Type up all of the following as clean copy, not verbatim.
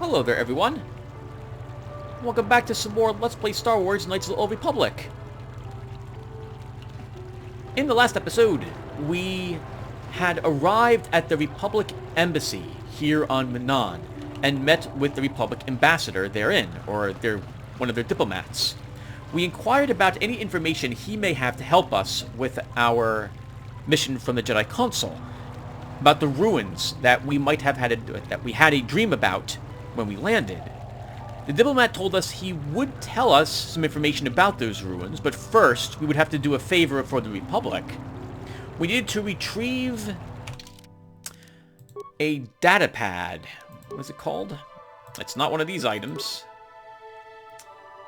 Hello there, everyone. Welcome back to some more Let's Play Star Wars Knights of the Old Republic. In the last episode, we had arrived at the Republic Embassy here on Manaan and met with the Republic Ambassador therein, or one of their diplomats. We inquired about any information he may have to help us with our mission from the Jedi Council, about the ruins that we might have had a dream about when we landed. The diplomat told us he would tell us some information about those ruins, but first we would have to do a favor for the Republic. We needed to retrieve a data pad. What is it called? It's not one of these items.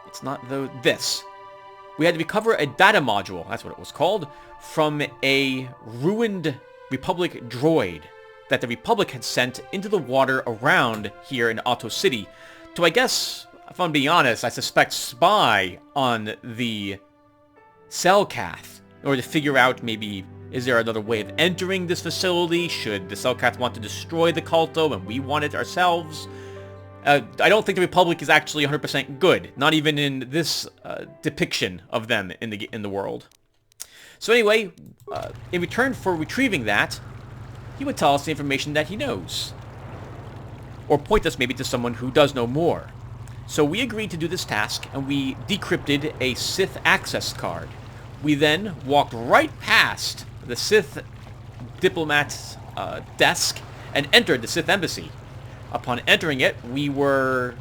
It's not this. We had to recover a data module, that's what it was called, from a ruined Republic droid that the Republic had sent into the water around here in Otto City to, I guess, if I'm being honest, I suspect spy on the Selkath in order to figure out maybe, is there another way of entering this facility? Should the Selkath want to destroy the Culto and we want it ourselves? I don't think the Republic is actually 100% good, not even in this depiction of them in the world. So anyway, in return for retrieving that, he would tell us the information that he knows. Or point us maybe to someone who does know more. So we agreed to do this task, and we decrypted a Sith access card. We then walked right past the Sith diplomat's desk and entered the Sith embassy. Upon entering it, we were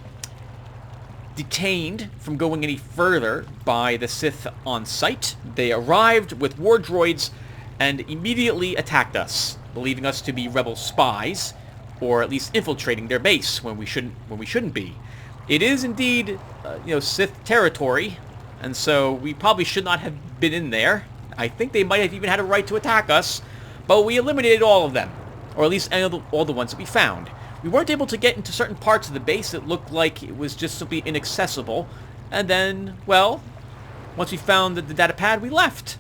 detained from going any further by the Sith on site. They arrived with war droids and immediately attacked us, believing us to be rebel spies, or at least infiltrating their base when we shouldn't be. It is indeed, Sith territory, and so we probably should not have been in there. I think they might have even had a right to attack us, but we eliminated all of them, or at least all the ones that we found. We weren't able to get into certain parts of the base that looked like it was just simply inaccessible, and then, well, once we found the data pad, we left.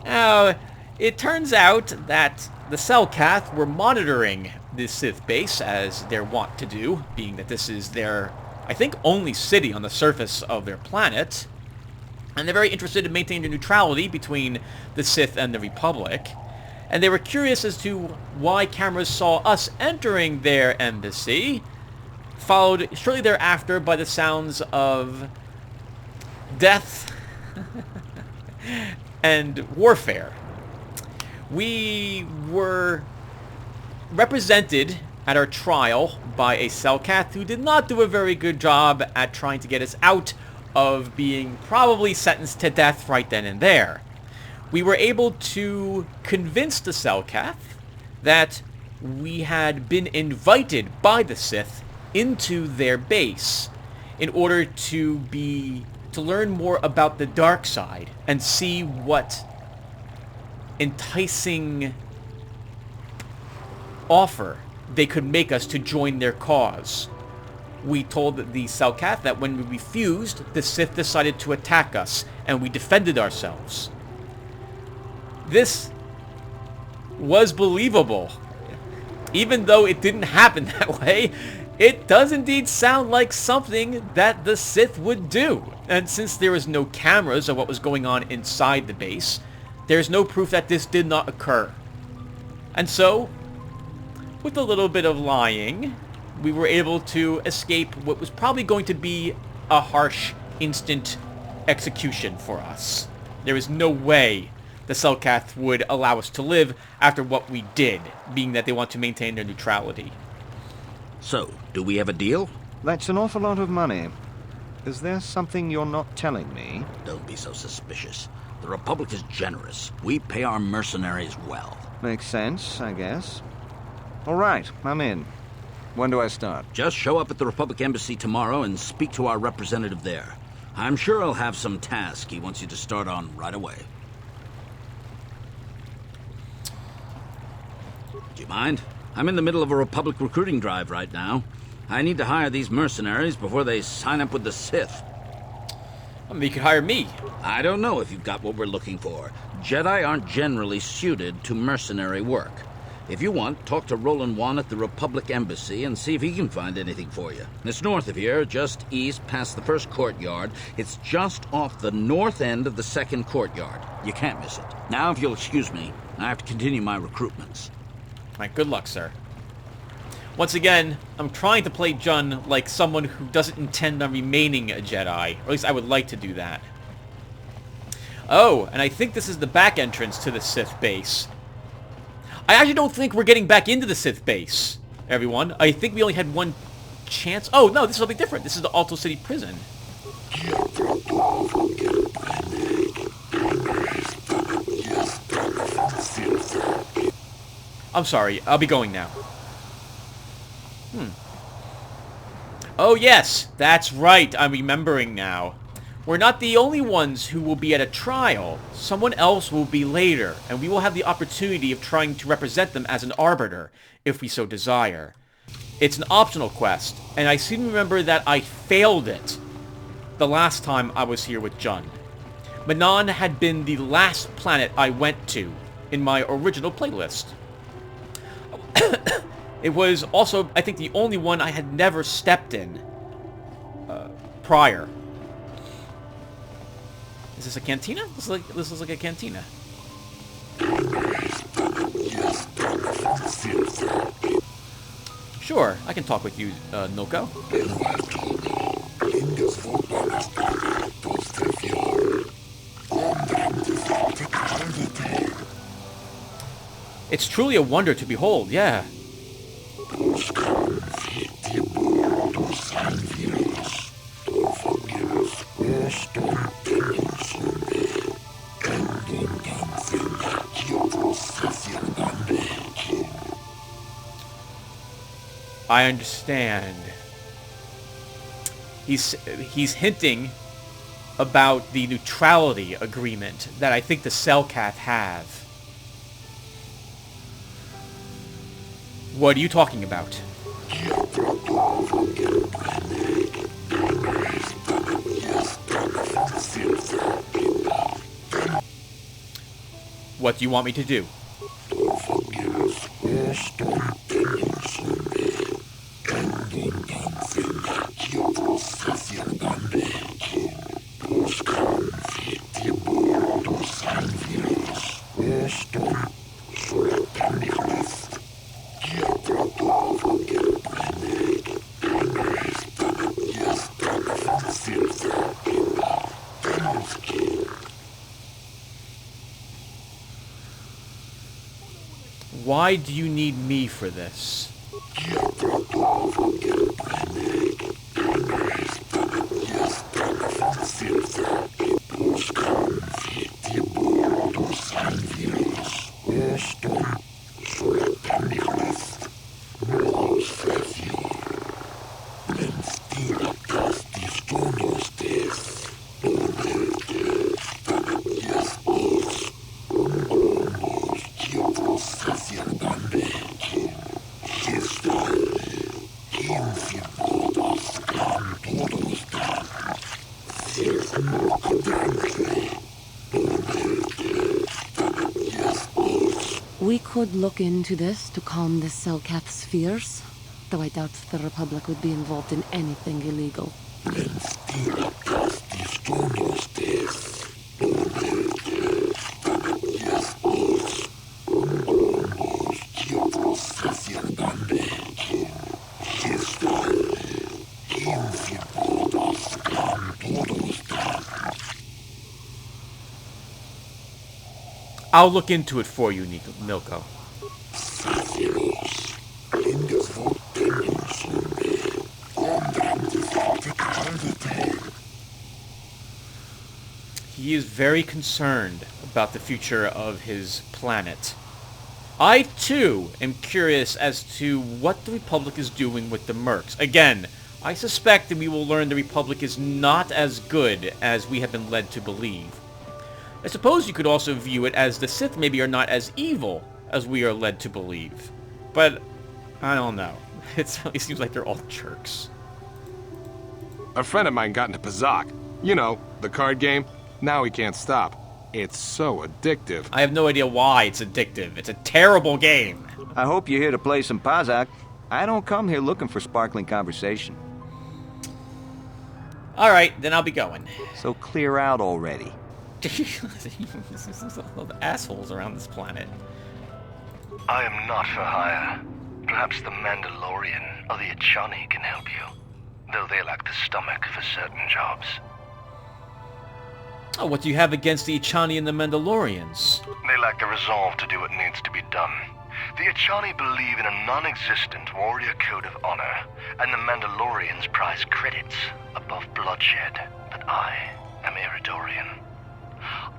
Now, it turns out that the Selkath were monitoring this Sith base, as they're wont to do, being that this is their, I think, only city on the surface of their planet. And they're very interested in maintaining the neutrality between the Sith and the Republic. And they were curious as to why cameras saw us entering their embassy, followed shortly thereafter by the sounds of death and warfare. We were represented at our trial by a Selkath who did not do a very good job at trying to get us out of being probably sentenced to death right then and there. We were able to convince the Selkath that we had been invited by the Sith into their base in order to learn more about the dark side and see what enticing offer they could make us to join their cause. We told the Selkath that when we refused, the Sith decided to attack us, and we defended ourselves. This was believable. Even though it didn't happen that way, it does indeed sound like something that the Sith would do. And since there was no cameras of what was going on inside the base, there's no proof that this did not occur. And so, with a little bit of lying, we were able to escape what was probably going to be a harsh, instant execution for us. There is no way the Selkath would allow us to live after what we did, being that they want to maintain their neutrality. So, do we have a deal? That's an awful lot of money. Is there something you're not telling me? Don't be so suspicious. The Republic is generous. We pay our mercenaries well. Makes sense, I guess. All right, I'm in. When do I start? Just show up at the Republic Embassy tomorrow and speak to our representative there. I'm sure he'll have some task he wants you to start on right away. Do you mind? I'm in the middle of a Republic recruiting drive right now. I need to hire these mercenaries before they sign up with the Sith. Well, you could hire me. I don't know if you've got what we're looking for. Jedi aren't generally suited to mercenary work. If you want, talk to Roland Wan at the Republic Embassy and see if he can find anything for you. It's north of here, just east past the first courtyard. It's just off the north end of the second courtyard. You can't miss it. Now, if you'll excuse me, I have to continue my recruitments. All right, good luck, sir. Once again, I'm trying to play Jun like someone who doesn't intend on remaining a Jedi. Or at least I would like to do that. Oh, and I think this is the back entrance to the Sith base. I actually don't think we're getting back into the Sith base, everyone. I think we only had one chance. Oh, no, this is something different. This is the Alto City prison. I'm sorry. I'll be going now. Oh, yes. That's right. I'm remembering now. We're not the only ones who will be at a trial. Someone else will be later, and we will have the opportunity of trying to represent them as an arbiter, if we so desire. It's an optional quest, and I seem to remember that I failed it the last time I was here with Jun. Manon had been the last planet I went to in my original playlist. It was also, I think, the only one I had never stepped in prior. Is this a cantina? This is like a cantina. Sure, I can talk with you, Noko. It's truly a wonder to behold, yeah. I understand. He's hinting about the neutrality agreement that I think the Selkath have. What are you talking about? What do you want me to do? Why do you need me for this? We could look into this to calm the Selkath's fears, though I doubt the Republic would be involved in anything illegal. I'll look into it for you, Milko. He is very concerned about the future of his planet. I, too, am curious as to what the Republic is doing with the Mercs. Again, I suspect that we will learn the Republic is not as good as we have been led to believe. I suppose you could also view it as the Sith maybe are not as evil as we are led to believe. But, I don't know. It certainly seems like they're all jerks. A friend of mine got into Pazak. You know, the card game. Now he can't stop. It's so addictive. I have no idea why it's addictive. It's a terrible game. I hope you're here to play some Pazak. I don't come here looking for sparkling conversation. Alright, then I'll be going. So clear out already. All the assholes around this planet. I am not for hire. Perhaps the Mandalorian or the Achani can help you, though they lack the stomach for certain jobs. Oh, what do you have against the Ichani and the Mandalorians? They lack the resolve to do what needs to be done. The Achani believe in a non-existent warrior code of honor, and the Mandalorians prize credits above bloodshed, but I am Iridorian.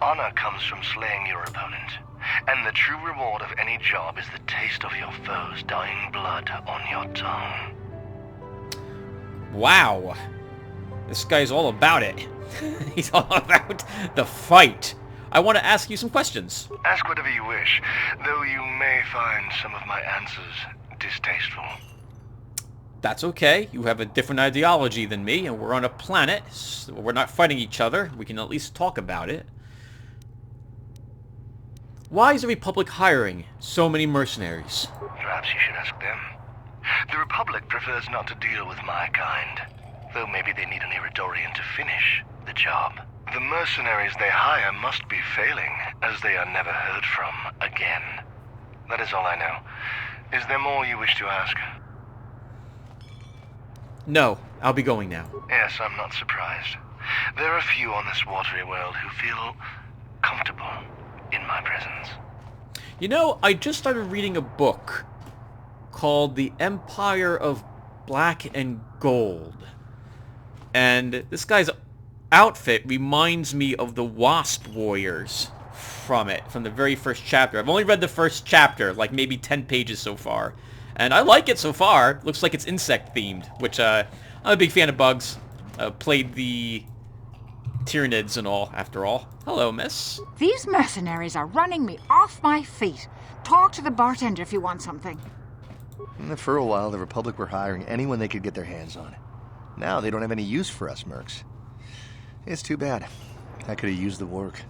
Honor comes from slaying your opponent, and the true reward of any job is the taste of your foe's dying blood on your tongue. Wow. This guy's all about it. He's all about the fight. I want to ask you some questions. Ask whatever you wish, though you may find some of my answers distasteful. That's okay. You have a different ideology than me, and we're on a planet. So we're not fighting each other. We can at least talk about it. Why is the Republic hiring so many mercenaries? Perhaps you should ask them. The Republic prefers not to deal with my kind, though maybe they need an Iridorian to finish the job. The mercenaries they hire must be failing, as they are never heard from again. That is all I know. Is there more you wish to ask? No, I'll be going now. Yes, I'm not surprised. There are few on this watery world who feel comfortable in my presence. You know, I just started reading a book called The Empire of Black and Gold. And this guy's outfit reminds me of the Wasp Warriors from the very first chapter. I've only read the first chapter, like maybe 10 pages so far. And I like it so far. Looks like it's insect themed, which I'm a big fan of bugs. Played the Tyranids and all, after all. Hello, miss. These mercenaries are running me off my feet. Talk to the bartender if you want something. For a while, the Republic were hiring anyone they could get their hands on. Now they don't have any use for us mercs. It's too bad. I could have used the work.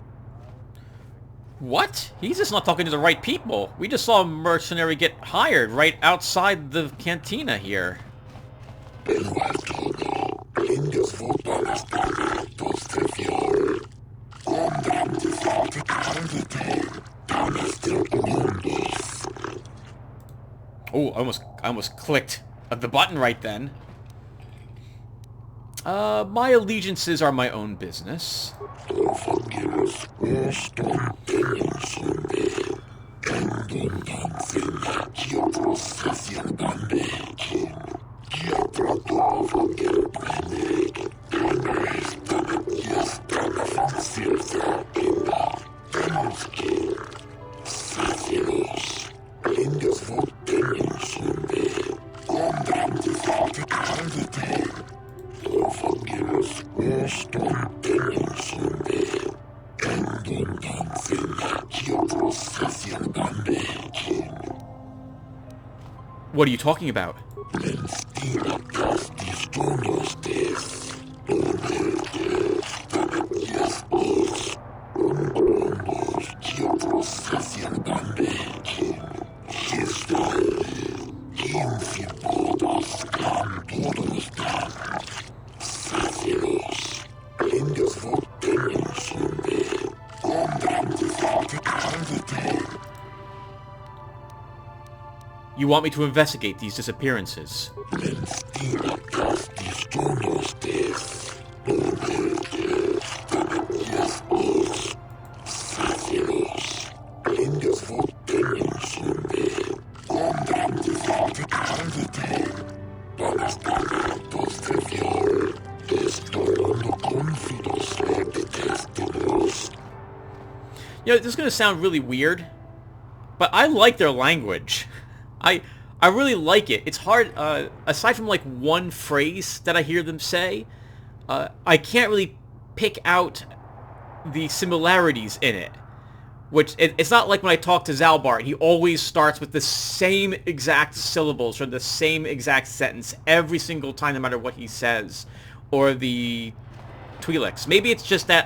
What? He's just not talking to the right people. We just saw a mercenary get hired right outside the cantina here. Oh, I almost clicked the button right then. My allegiances are my own business. What are you talking about? You want me to investigate these disappearances? You know, this is going to sound really weird, but I like their language. I really like it. It's hard, aside from like one phrase that I hear them say, I can't really pick out the similarities in it. Which, it's not like when I talk to Zalbar, he always starts with the same exact syllables or the same exact sentence every single time, no matter what he says. Or the Twi'leks. Maybe it's just that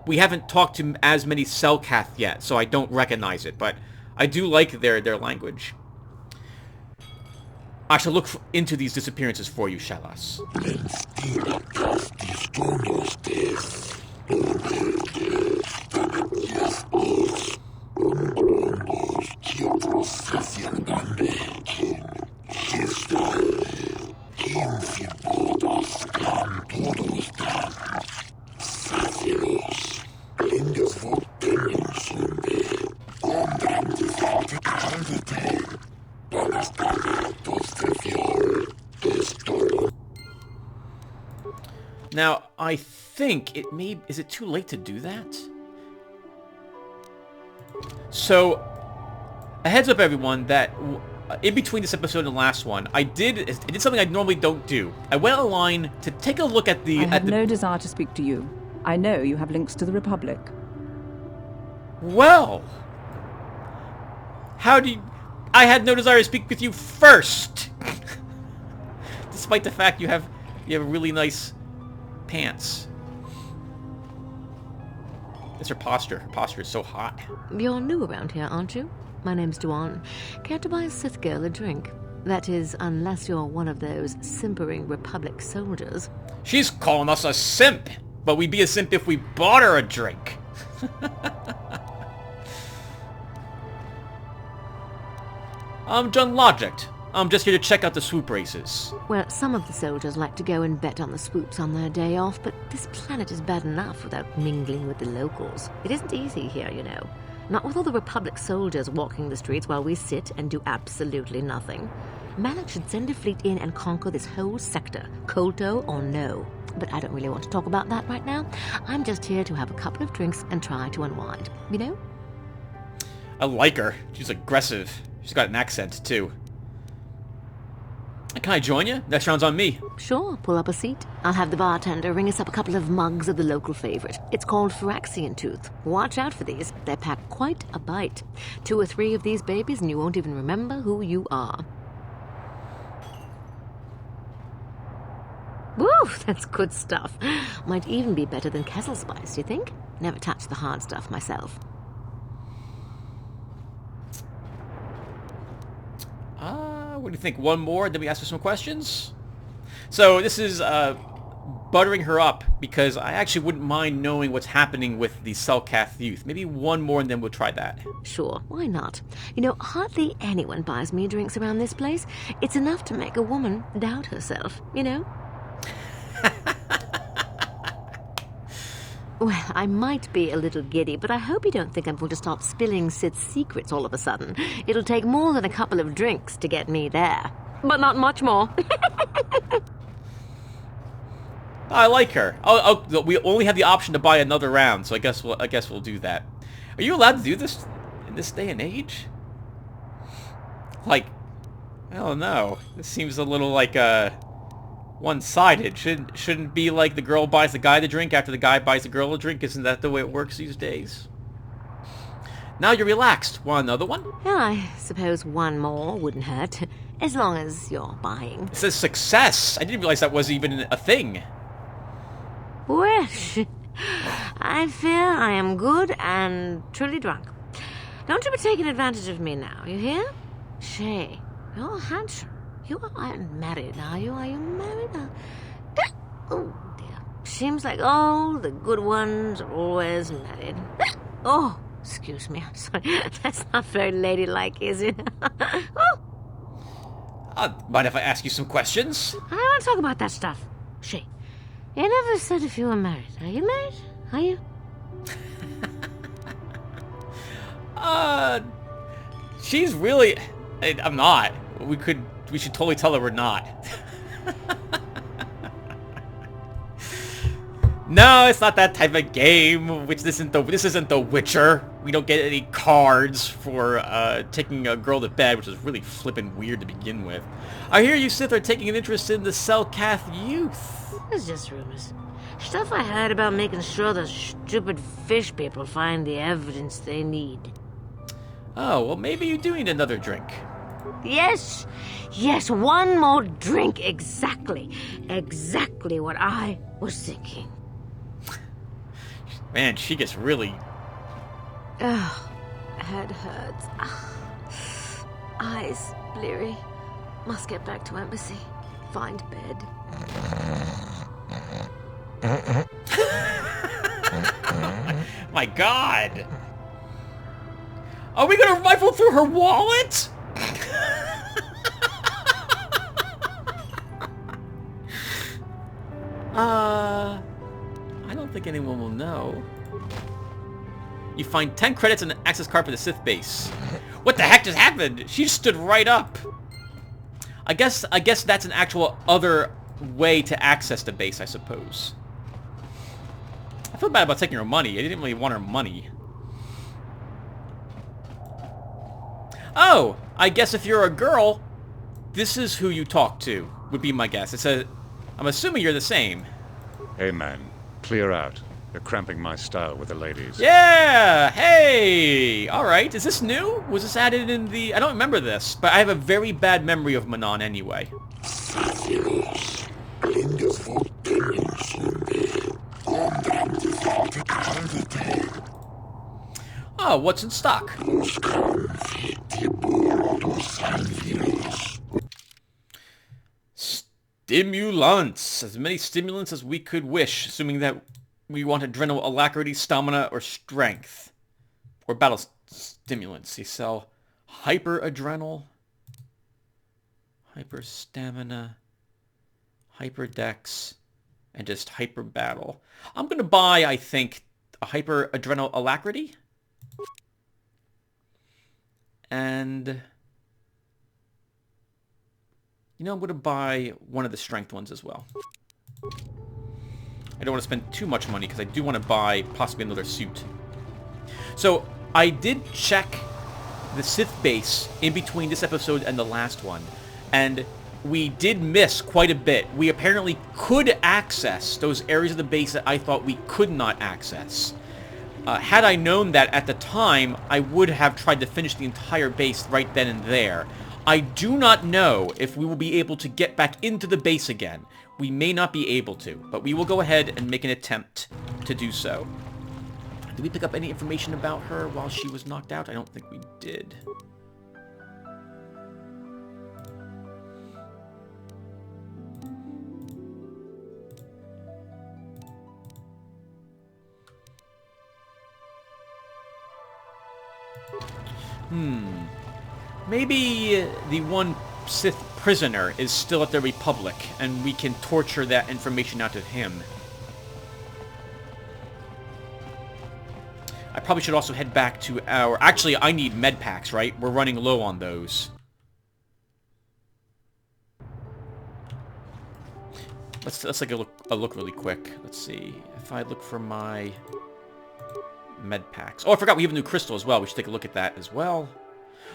we haven't talked to as many Selkath yet, so I don't recognize it, but I do like their language. I shall look into these disappearances for you, Shalas. Now, I think it may... Is it too late to do that? So, a heads up, everyone, that in between this episode and the last one, I did something I normally don't do. I went online to take a look at the... I have no desire to speak to you. I know you have links to the Republic. Well... How do you... I had no desire to speak with you first! Despite the fact you have really nice pants. It's her posture. Her posture is so hot. You're new around here, aren't you? My name's Duan. Care to buy a Sith girl a drink? That is, unless you're one of those simpering Republic soldiers. She's calling us a simp, but we'd be a simp if we bought her a drink. I'm John Logic. I'm just here to check out the swoop races. Well, some of the soldiers like to go and bet on the swoops on their day off, but this planet is bad enough without mingling with the locals. It isn't easy here, you know. Not with all the Republic soldiers walking the streets while we sit and do absolutely nothing. Malak should send a fleet in and conquer this whole sector, KotOR or no. But I don't really want to talk about that right now. I'm just here to have a couple of drinks and try to unwind, you know? I like her. She's aggressive. She's got an accent, too. Can I join you? Next round's on me. Sure, pull up a seat. I'll have the bartender ring us up a couple of mugs of the local favorite. It's called Phyraxian Tooth. Watch out for these. They pack quite a bite. 2 or 3 of these babies and you won't even remember who you are. Woo, that's good stuff. Might even be better than Kessel Spice, do you think? Never touched the hard stuff myself. What do you think? One more, then we ask her some questions? So this is buttering her up because I actually wouldn't mind knowing what's happening with the Selkath youth. Maybe one more and then we'll try that. Sure, why not? You know, hardly anyone buys me drinks around this place. It's enough to make a woman doubt herself, you know? Well, I might be a little giddy, but I hope you don't think I'm going to start spilling Sith's secrets all of a sudden. It'll take more than a couple of drinks to get me there. But not much more. I like her. We only have the option to buy another round, so I guess we'll do that. Are you allowed to do this in this day and age? Like, I don't know. This seems a little like one-sided. Shouldn't be like the girl buys the guy the drink after the guy buys the girl a drink. Isn't that the way it works these days? Now you're relaxed. Want another one? Well, I suppose one more wouldn't hurt. As long as you're buying. It says success. I didn't realize that was even a thing. Well, I fear I am good and truly drunk. Don't you be taking advantage of me now, you hear? Shay, you're handsome. You aren't married, are you? Are you married? Oh, dear. Seems like all the good ones are always married. Oh, excuse me. I'm sorry. That's not very ladylike, is it? Mind if I ask you some questions? I don't want to talk about that stuff. Shay, you never said if you were married. Are you married? Are you? She's really... I'm not. We should totally tell her we're not. No, it's not that type of game. This isn't The Witcher. We don't get any cards for taking a girl to bed, which is really flippin' weird to begin with. I hear you Sith are taking an interest in the Selkath youth. It's just rumors. Stuff I heard about making sure the stupid fish people find the evidence they need. Oh, well, maybe you do need another drink. Yes, one more drink, exactly what I was thinking. Man, she gets really... Ugh, head hurts. Eyes bleary. Must get back to embassy. Find bed. My God! Are we gonna rifle through her wallet? I don't think anyone will know. You find 10 credits and an access card for the Sith base. What the heck just happened? She just stood right up. I guess that's an actual other way to access the base, I suppose. I feel bad about taking her money. I didn't really want her money. Oh, I guess if you're a girl, this is who you talk to, would be my guess. I'm assuming you're the same. Hey man, clear out. You're cramping my style with the ladies. Yeah! Hey! Alright, is this new? Was this added in the... I don't remember this, but I have a very bad memory of Manon anyway. Oh, what's in stock? Stimulants. As many stimulants as we could wish, assuming that we want adrenal alacrity, stamina, or strength. Or battle stimulants. You sell hyper-adrenal, hyper-stamina, hyper-dex, and just hyper-battle. I'm going to buy, I think, a hyper-adrenal alacrity. And... you know, I'm going to buy one of the strength ones as well. I don't want to spend too much money because I do want to buy possibly another suit. So, I did check the Sith base in between this episode and the last one. And we did miss quite a bit. We apparently could access those areas of the base that I thought we could not access. Had I known that at the time, I would have tried to finish the entire base right then and there. I do not know if we will be able to get back into the base again. We may not be able to, but we will go ahead and make an attempt to do so. Did we pick up any information about her while she was knocked out? I don't think we did. Maybe the one Sith prisoner is still at the Republic, and we can torture that information out of him. I probably should also head back to our... actually, I need med packs, right? We're running low on those. Let's take a look really quick. Let's see. If I look for my med packs. Oh, I forgot we have a new crystal as well. We should take a look at that as well.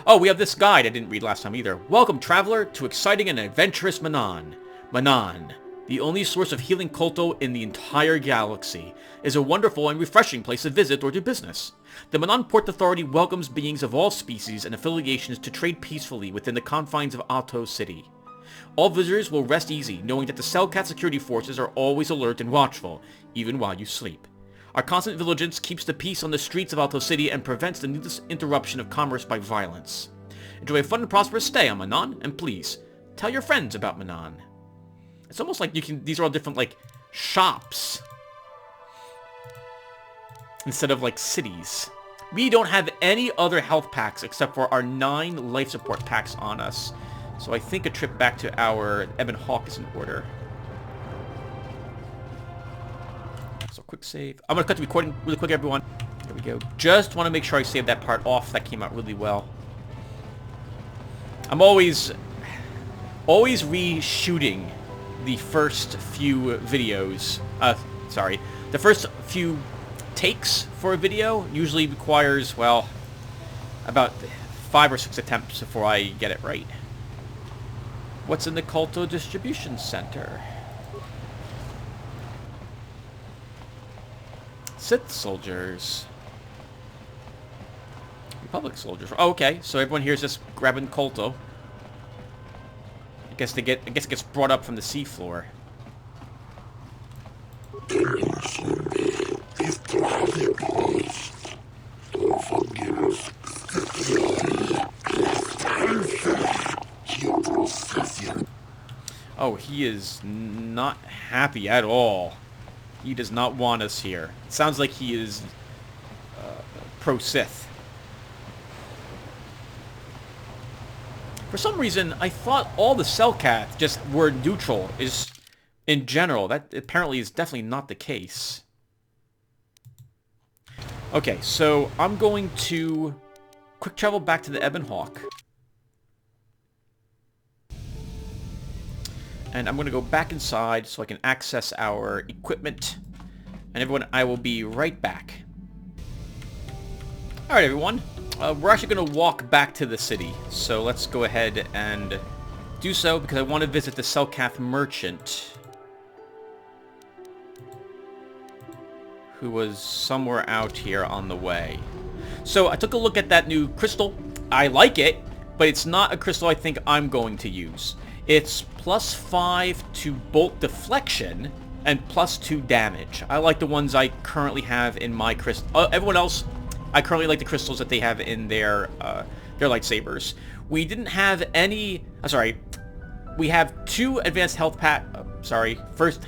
Oh, we have this guide I didn't read last time either. Welcome, traveler, to exciting and adventurous Manon. Manon, the only source of healing KotOR in the entire galaxy, is a wonderful and refreshing place to visit or do business. The Manon Port Authority welcomes beings of all species and affiliations to trade peacefully within the confines of Alto City. All visitors will rest easy, knowing that the Cellcat security forces are always alert and watchful, even while you sleep. Our constant vigilance keeps the peace on the streets of Alto City and prevents the needless interruption of commerce by violence. Enjoy a fun and prosperous stay on Manon, and please, tell your friends about Manon. It's almost like these are all different, like, shops. Instead of, like, cities. We don't have any other health packs except for our 9 life support packs on us. So I think a trip back to our Ebon Hawk is in order. So quick save. I'm going to cut the recording really quick, everyone. There we go. Just want to make sure I save that part off. That came out really well. I'm always reshooting the first few videos. Sorry. The first few takes for a video usually requires, well, about 5 or 6 attempts before I get it right. What's in the KotOR distribution center? Sith soldiers. Republic soldiers. Oh, okay. So everyone here is just grabbing KotOR. I guess it gets brought up from the seafloor. Oh, he is not happy at all. He does not want us here. It sounds like he is pro-Sith. For some reason, I thought all the Selkath just were neutral, is in general. That apparently is definitely not the case. Okay, so I'm going to quick travel back to the Ebon Hawk. And I'm going to go back inside so I can access our equipment. And everyone, I will be right back. Alright, everyone. We're actually going to walk back to the city. So let's go ahead and do so because I want to visit the Selkath merchant, who was somewhere out here on the way. So I took a look at that new crystal. I like it, but it's not a crystal I think I'm going to use. It's +5 to bolt deflection and +2 damage. I like the ones I currently have in my crystal. Everyone else, I currently like the crystals that they have in their lightsabers. We didn't have any. We have 2 advanced health pack. First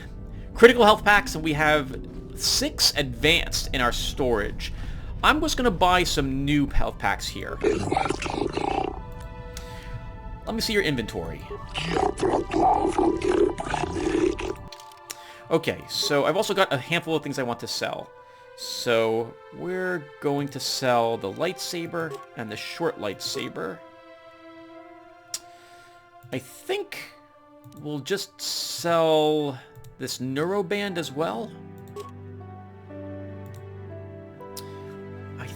critical health packs, and we have 6 advanced in our storage. I'm just gonna buy some new health packs here. Let me see your inventory. Okay, so I've also got a handful of things I want to sell. So we're going to sell the lightsaber and the short lightsaber. I think we'll just sell this neuroband as well. I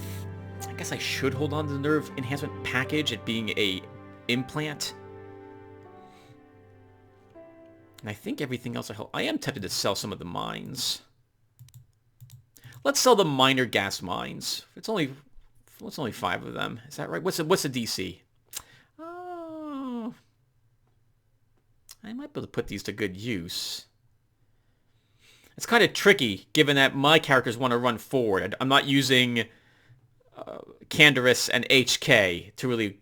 guess I should hold on to the nerve enhancement package, it being a implant. And I think everything else I am tempted to sell some of the mines. Let's sell the minor gas mines. It's only 5 of them. Is that right? What's the DC? Oh, I might be able to put these to good use. It's kind of tricky, given that my characters want to run forward. I'm not using Candaris and HK to really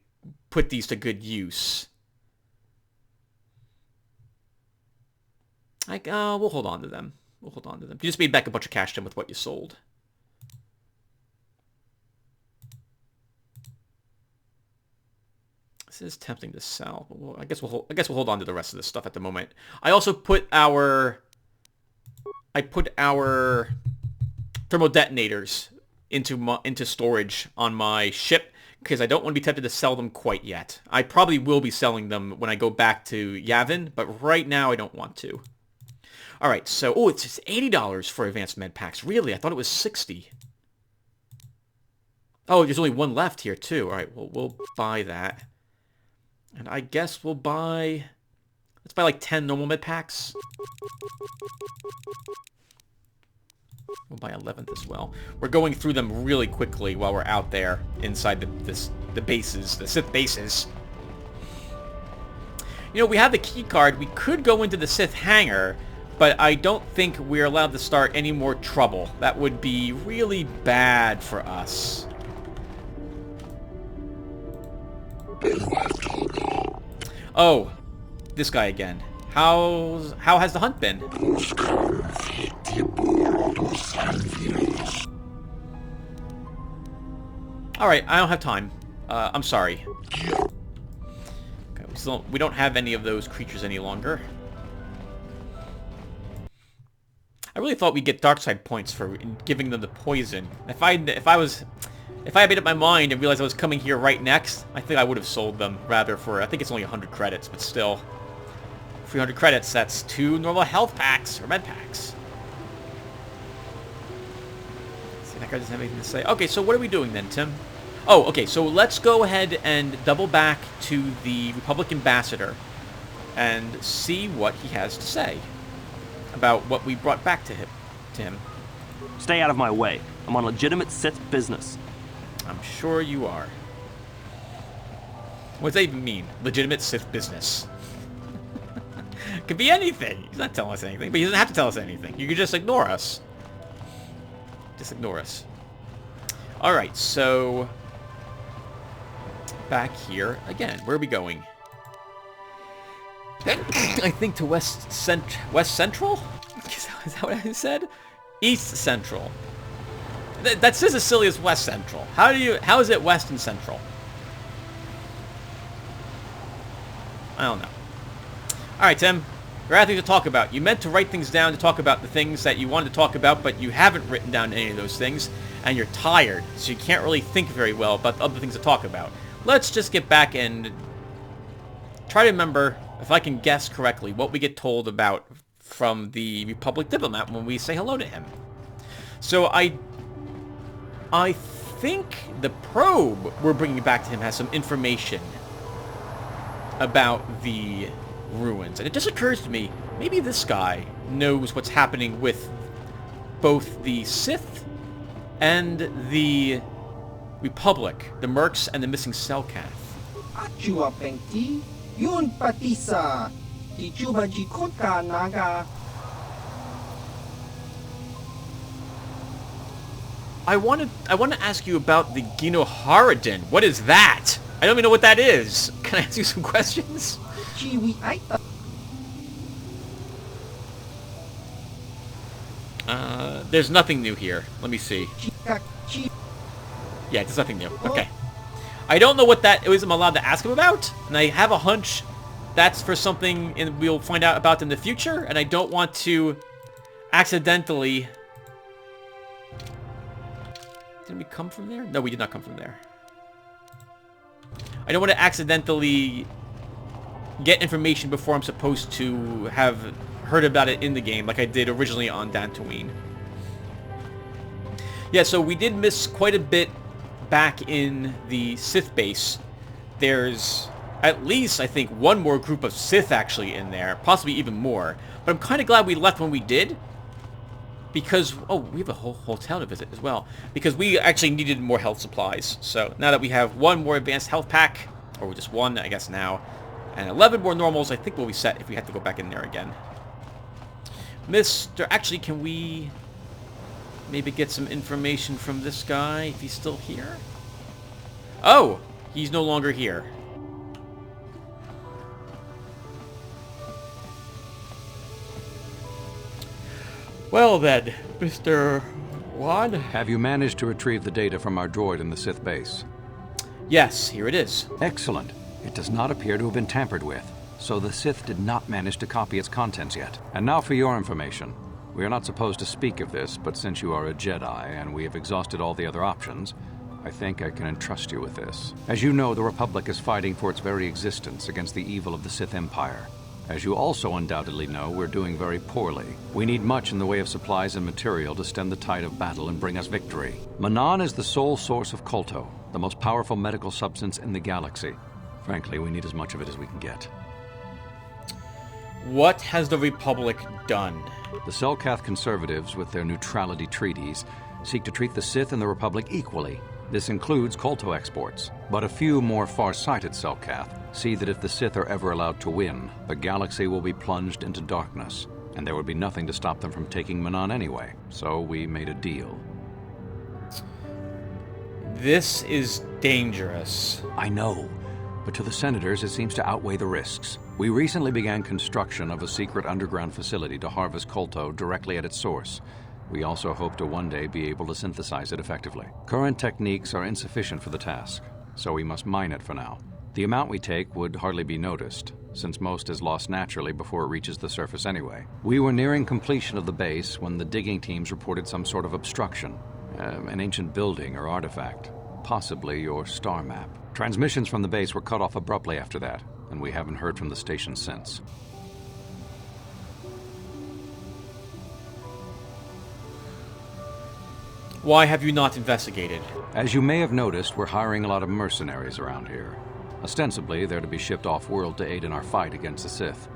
put these to good use. We'll hold on to them. We'll hold on to them. You just made back a bunch of cash to them with what you sold. This is tempting to sell. But I guess we'll hold on to the rest of this stuff at the moment. I also put our thermal detonators into storage on my ship because I don't want to be tempted to sell them quite yet. I probably will be selling them when I go back to Yavin, but right now I don't want to. All right, so it's just $80 for advanced med packs. Really, I thought it was $60. Oh, there's only one left here too. All right, well we'll buy that, and I guess let's buy like 10 normal med packs. We'll buy 11th as well. We're going through them really quickly while we're out there inside the bases, the Sith bases. You know, we have the key card. We could go into the Sith hangar, but I don't think we're allowed to start any more trouble. That would be really bad for us. Oh, this guy again. How has the hunt been? Alright, I don't have time. I'm sorry. Okay, we don't have any of those creatures any longer. I really thought we'd get dark side points for giving them the poison. If I had made up my mind and realized I was coming here right next, I think I would have sold them rather for, I think it's only 100 credits, but still. 300 credits, that's 2 normal health packs, or med packs. See, that guy doesn't have anything to say. Okay, so what are we doing then, Tim? Oh, okay, so let's go ahead and double back to the Republic Ambassador and see what he has to say about what we brought back to him. Stay out of my way. I'm on legitimate Sith business. I'm sure you are. What does that even mean? Legitimate Sith business. Could be anything. He's not telling us anything, but he doesn't have to tell us anything. You can just ignore us. Just ignore us. Alright, so... back here. Again, where are we going? I think to West Central? Is that what I said? East Central. That's just as silly as West Central. How is it West and Central? I don't know. Alright, Tim. We're out of things to talk about. You meant to write things down to talk about the things that you wanted to talk about, but you haven't written down any of those things, and you're tired, so you can't really think very well about the other things to talk about. Let's just get back and try to remember, if I can guess correctly, what we get told about from the Republic diplomat when we say hello to him. So I think the probe we're bringing back to him has some information about the ruins. And it just occurs to me, maybe this guy knows what's happening with both the Sith and the Republic, the Mercs and the missing Selkath. I want to ask you about the Gino Haradin. What is that? I don't even know what that is. Can I ask you some questions? There's nothing new here. Let me see. Yeah, there's nothing new. Okay. I don't know what that is I'm allowed to ask him about, and I have a hunch that's for something we'll find out about in the future, and I don't want to accidentally... Did we come from there? No, we did not come from there. I don't want to accidentally get information before I'm supposed to have heard about it in the game, like I did originally on Dantooine. Yeah, so we did miss quite a bit back in the Sith base. There's at least, I think, one more group of Sith actually in there, possibly even more. But I'm kind of glad we left when we did, because, oh, we have a whole hotel to visit as well, because we actually needed more health supplies. So now that we have one more advanced health pack, or just one, I guess now, and 11 more normals, I think we'll be set if we have to go back in there again. Actually, can we maybe get some information from this guy, if he's still here? Oh, he's no longer here. Well then, Mr. Wad? Have you managed to retrieve the data from our droid in the Sith base? Yes, here it is. Excellent. It does not appear to have been tampered with, so the Sith did not manage to copy its contents yet. And now for your information. We are not supposed to speak of this, but since you are a Jedi and we have exhausted all the other options, I think I can entrust you with this. As you know, the Republic is fighting for its very existence against the evil of the Sith Empire. As you also undoubtedly know, we're doing very poorly. We need much in the way of supplies and material to stem the tide of battle and bring us victory. Manan is the sole source of KotOR, the most powerful medical substance in the galaxy. Frankly, we need as much of it as we can get. What has the Republic done? The Selkath conservatives, with their neutrality treaties, seek to treat the Sith and the Republic equally. This includes KotOR exports. But a few more far-sighted Selkath see that if the Sith are ever allowed to win, the galaxy will be plunged into darkness, and there would be nothing to stop them from taking Manan anyway. So we made a deal. This is dangerous. I know, but to the senators it seems to outweigh the risks. We recently began construction of a secret underground facility to harvest KotOR directly at its source. We also hope to one day be able to synthesize it effectively. Current techniques are insufficient for the task, so we must mine it for now. The amount we take would hardly be noticed, since most is lost naturally before it reaches the surface anyway. We were nearing completion of the base when the digging teams reported some sort of obstruction. An ancient building or artifact, possibly your star map. Transmissions from the base were cut off abruptly after that, and we haven't heard from the station since. Why have you not investigated? As you may have noticed, we're hiring a lot of mercenaries around here. Ostensibly, they're to be shipped off-world to aid in our fight against the Sith,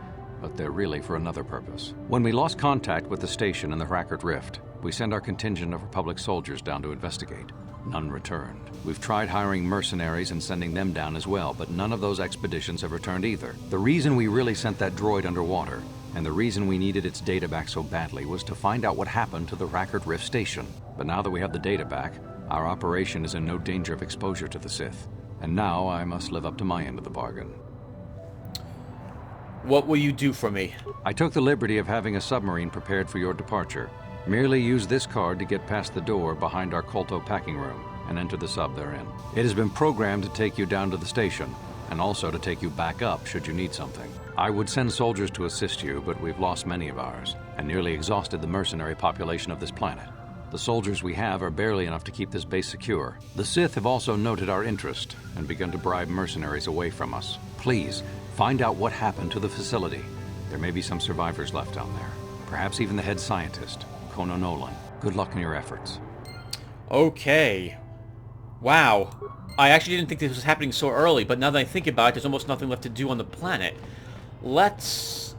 but they're really for another purpose. When we lost contact with the station in the Rackard Rift, we sent our contingent of Republic soldiers down to investigate. None returned. We've tried hiring mercenaries and sending them down as well, but none of those expeditions have returned either. The reason we really sent that droid underwater and the reason we needed its data back so badly was to find out what happened to the Rackard Rift Station. But now that we have the data back, our operation is in no danger of exposure to the Sith. And now I must live up to my end of the bargain. What will you do for me? I took the liberty of having a submarine prepared for your departure. Merely use this card to get past the door behind our KotOR packing room and enter the sub therein. It has been programmed to take you down to the station, and also to take you back up should you need something. I would send soldiers to assist you, but we've lost many of ours, and nearly exhausted the mercenary population of this planet. The soldiers we have are barely enough to keep this base secure. The Sith have also noted our interest, and begun to bribe mercenaries away from us. Please, find out what happened to the facility. There may be some survivors left down there. Perhaps even the head scientist, Kono Nolan. Good luck in your efforts. Okay. Wow. I actually didn't think this was happening so early, but now that I think about it, there's almost nothing left to do on the planet. Let's...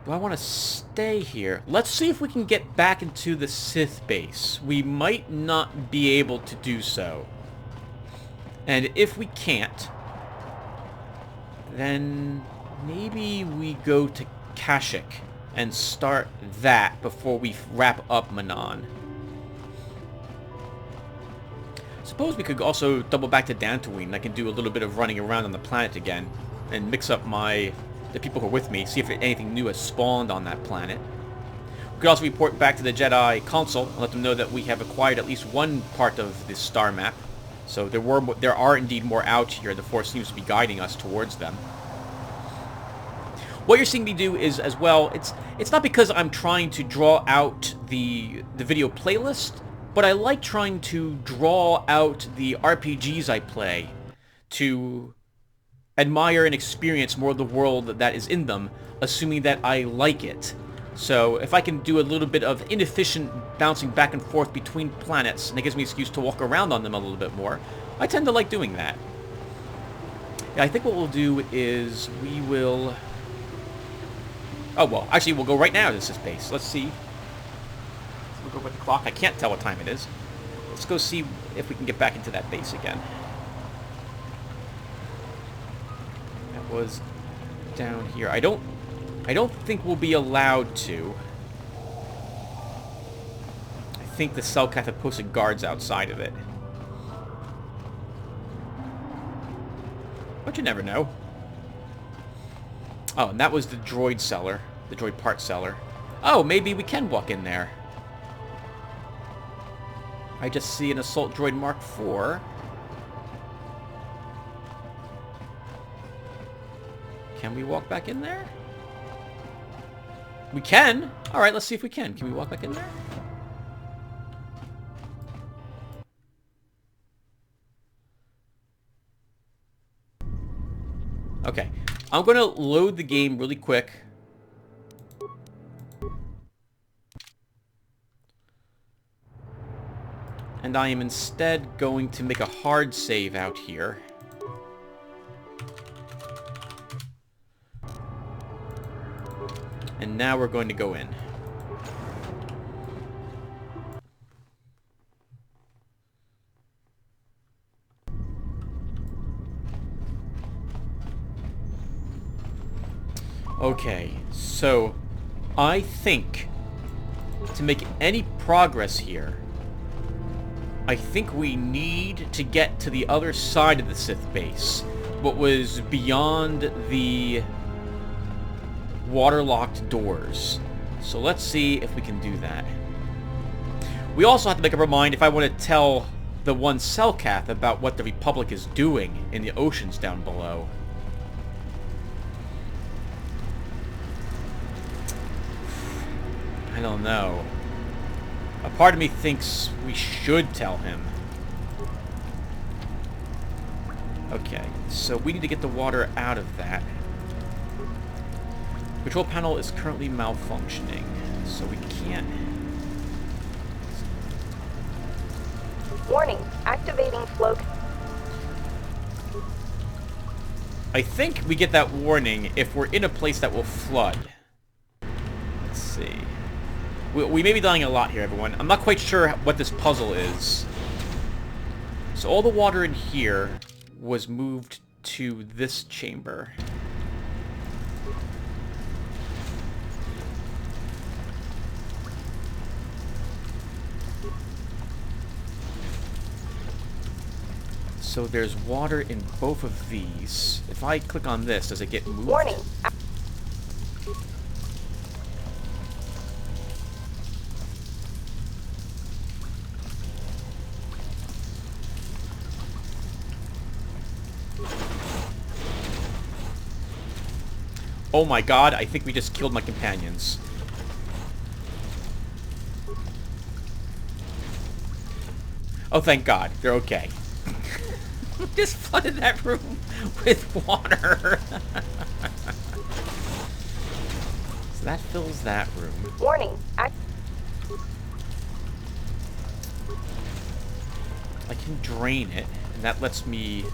Do I want to stay here? Let's see if we can get back into the Sith base. We might not be able to do so. And if we can't, then maybe we go to Kashyyyk and start that before we wrap up Manon. Suppose we could also double back to Dantooine, and I can do a little bit of running around on the planet again, and mix up the people who are with me, see if anything new has spawned on that planet. We could also report back to the Jedi Council and let them know that we have acquired at least one part of this star map. So there are indeed more out here. The Force seems to be guiding us towards them. What you're seeing me do is, as well, it's not because I'm trying to draw out the video playlist, but I like trying to draw out the RPGs I play to admire and experience more of the world that is in them, assuming that I like it. So if I can do a little bit of inefficient bouncing back and forth between planets, and it gives me an excuse to walk around on them a little bit more, I tend to like doing that. Yeah, I think what we'll do is we will... Oh, well, actually, we'll go right now to this base. Let's see. We'll go with the clock. I can't tell what time it is. Let's go see if we can get back into that base again. That was down here. I don't think we'll be allowed to. I think the Selkath have posted guards outside of it. But you never know. Oh, and that was the droid cellar. The droid part cellar. Oh, maybe we can walk in there. I just see an assault droid Mark IV. Can we walk back in there? We can! Alright, let's see if we can. Can we walk back in there? Okay. I'm gonna load the game really quick. And I am instead going to make a hard save out here. And now we're going to go in. Okay, so I think to make any progress here, I think we need to get to the other side of the Sith base, what was beyond the waterlocked doors. So let's see if we can do that. We also have to make up our mind if I want to tell the one Selkath about what the Republic is doing in the oceans down below. I don't know. A part of me thinks we should tell him. Okay, so we need to get the water out of that. Control panel is currently malfunctioning, so we can't... Warning, activating flow... I think we get that warning if we're in a place that will flood. Let's see. We may be dying a lot here, everyone. I'm not quite sure what this puzzle is. So all the water in here was moved to this chamber. So there's water in both of these. If I click on this, does it get moved? Warning. Oh my god, I think we just killed my companions. Oh, thank god. They're okay. Just flooded that room with water. So that fills that room. Warning. I can drain it, and that lets me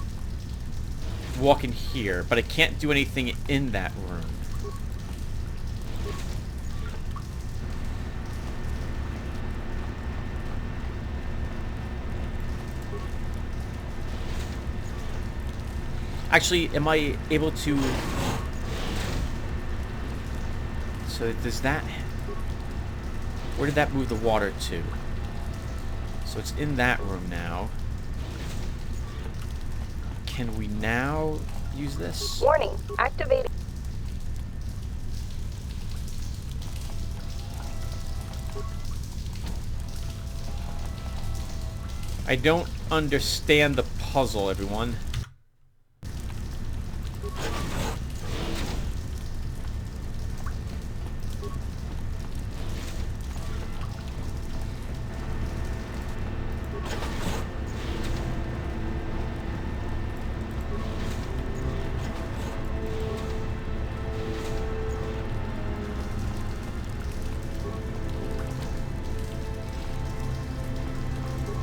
walk in here, but I can't do anything in that room. Actually, am I able to... So does that... Where did that move the water to? So it's in that room now. Can we now use this? Warning. Activating. I don't understand the puzzle, everyone.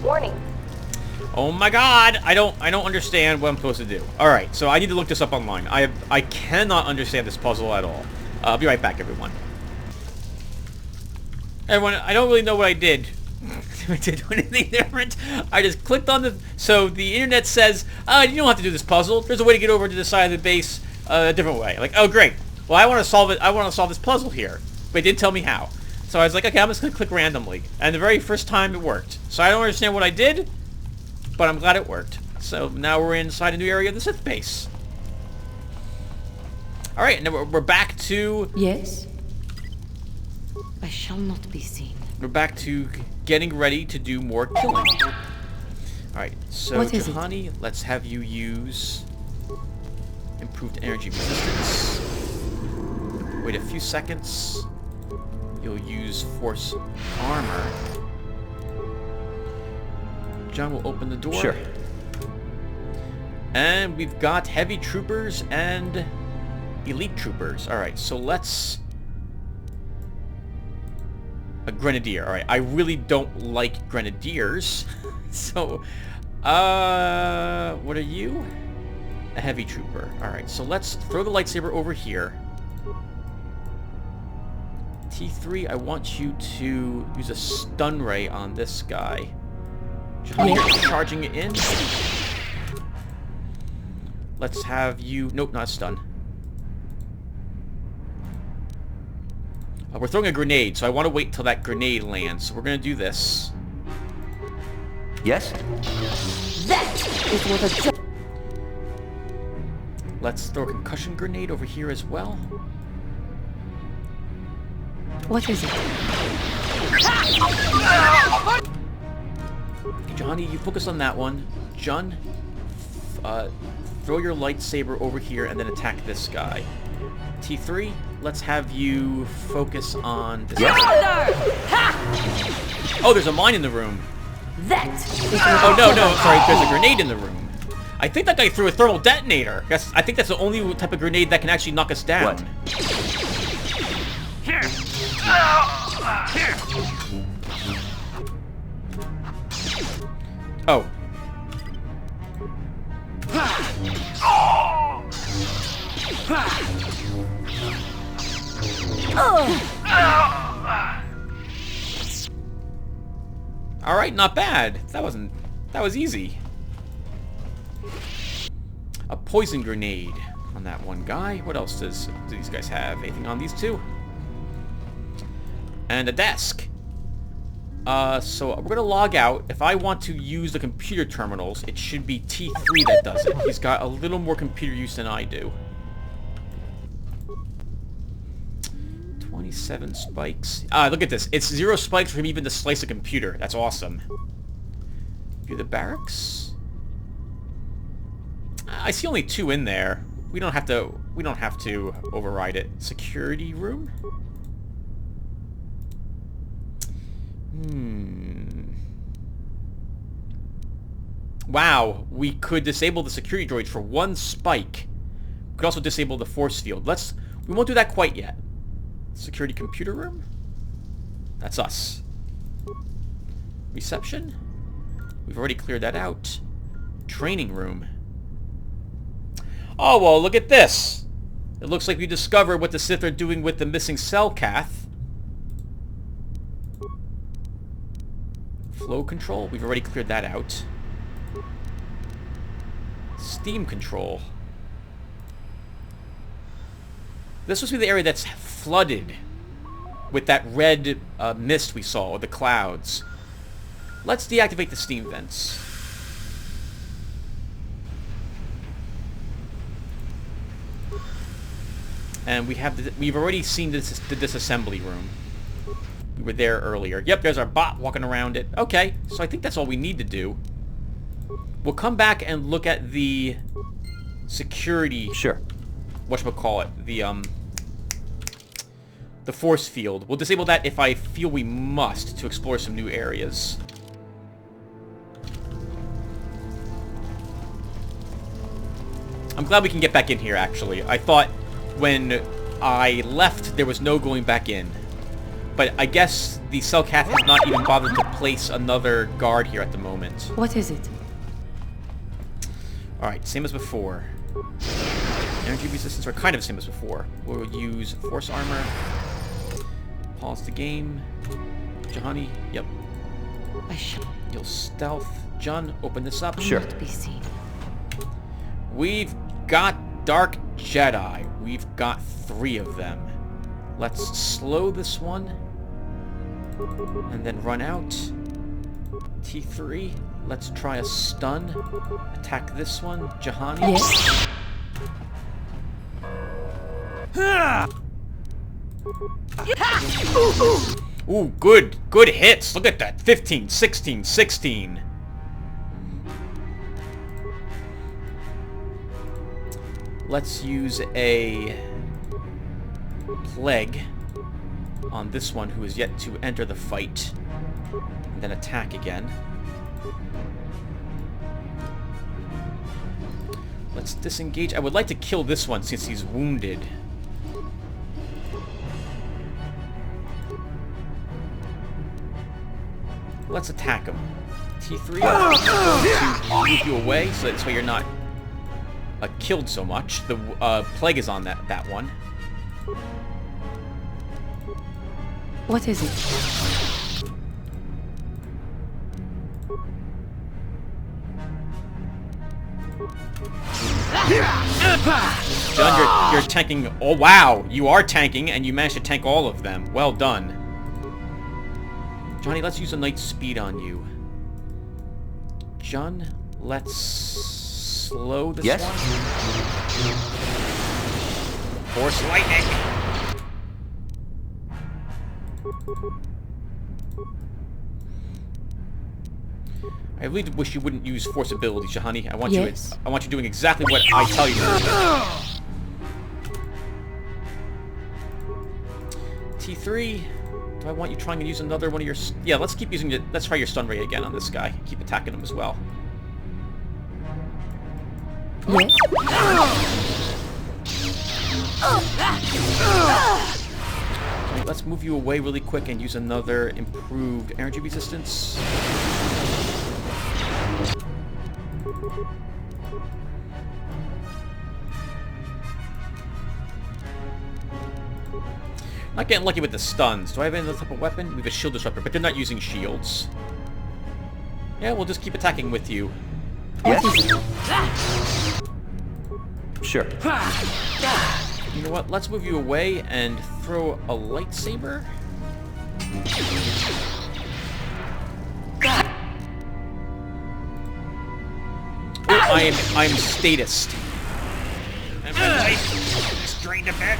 Warning. Oh my god! I don't understand what I'm supposed to do. Alright, so I need to look this up online. I cannot understand this puzzle at all. I'll be right back, everyone. Everyone, I don't really know what I did. I didn't do anything different. I just clicked on the... So the internet says, you don't have to do this puzzle. There's a way to get over to the side of the base a different way. Like, oh great. Well, I want to solve it. I want to solve this puzzle here. But it didn't tell me how. So I was like, okay, I'm just going to click randomly. And the very first time it worked. So I don't understand what I did, but I'm glad it worked. So now we're inside a new area of the Sith base. Alright, and then we're back to... Yes? I shall not be seen. We're back to getting ready to do more killing. Alright, so Juhani, let's have you use improved energy resistance. Wait a few seconds. You'll use force armor. John will open the door. Sure. And we've got heavy troopers and elite troopers. Alright, so let's... A grenadier. Alright, I really don't like grenadiers. So, what are you? A heavy trooper. Alright, so let's throw the lightsaber over here. T3, I want you to use a stun ray on this guy. Johnny, you're charging it in. Let's have you... Nope, not stun. We're throwing a grenade, so I want to wait till that grenade lands. So we're going to do this. Yes? That is what a... Let's throw a concussion grenade over here as well. What is it? Johnny, you focus on that one. Jun, throw your lightsaber over here and then attack this guy. T3, let's have you focus on this guy. Oh, there's a mine in the room. That is oh, no, sorry, there's a grenade in the room. I think that guy threw a thermal detonator. I think that's the only type of grenade that can actually knock us down. What? Here. Here. Oh. Alright, not bad. That was easy. A poison grenade on that one guy. What else do these guys have? Anything on these two? And a desk. So we're gonna log out. If I want to use the computer terminals, it should be T3 that does it. He's got a little more computer use than I do. 27 spikes. Look at this. It's 0 spikes for him even to slice a computer. That's awesome. View the barracks. I see only 2 in there. We don't have to override it. Security room? Wow, we could disable the security droids for 1 spike. We could also disable the force field. We won't do that quite yet. Security computer room? That's us. Reception? We've already cleared that out. Training room. Oh, well, look at this. It looks like we discovered what the Sith are doing with the missing cell cath. Flow control. We've already cleared that out. Steam control. This must be the area that's flooded with that red mist we saw, or the clouds. Let's deactivate the steam vents. And we've already seen the disassembly room. We were there earlier. Yep, there's our bot walking around it. Okay, so I think that's all we need to do. We'll come back and look at the security... Sure. Whatchamacallit? The force field. We'll disable that if I feel we must to explore some new areas. I'm glad we can get back in here, actually. I thought when I left, there was no going back in. But I guess the cell cath has not even bothered to place another guard here at the moment. What is it? Alright, same as before. Energy resistance are kind of the same as before. We'll use force armor. Pause the game. Juhani, yep. You'll stealth. Jun, open this up. Sure. Not be seen. We've got Dark Jedi. We've got 3 of them. Let's slow this one. And then run out. T3. Let's try a stun. Attack this one. Juhani. Yes. Ooh, good hits. Look at that. 15, 16, 16. Let's use a plague on this one who is yet to enter the fight. And then attack again. Let's disengage. I would like to kill this one since he's wounded. Let's attack him. T3 to move you away, so that's why you're not killed so much. The plague is on that one. What is it? John, you're tanking. Oh wow, you are tanking, and you managed to tank all of them. Well done. Johnny, let's use a Knight's Speed on you. John, let's slow this one. Force lightning. I really wish you wouldn't use force abilities, Shahani. I want you doing exactly what I tell you to do. T3. Do I want you trying to use another one of your... Yeah, let's keep using it. Let's try your stun ray again on this guy. Keep attacking him as well. Yes. Right, let's move you away really quick and use another improved energy resistance. Not getting lucky with the stuns. Do I have any other type of weapon? We have a shield disruptor, but they're not using shields. Yeah, we'll just keep attacking with you. Yes. Sure. You know what? Let's move you away and throw a lightsaber. Oh, I'm statist. And my life strained a bit.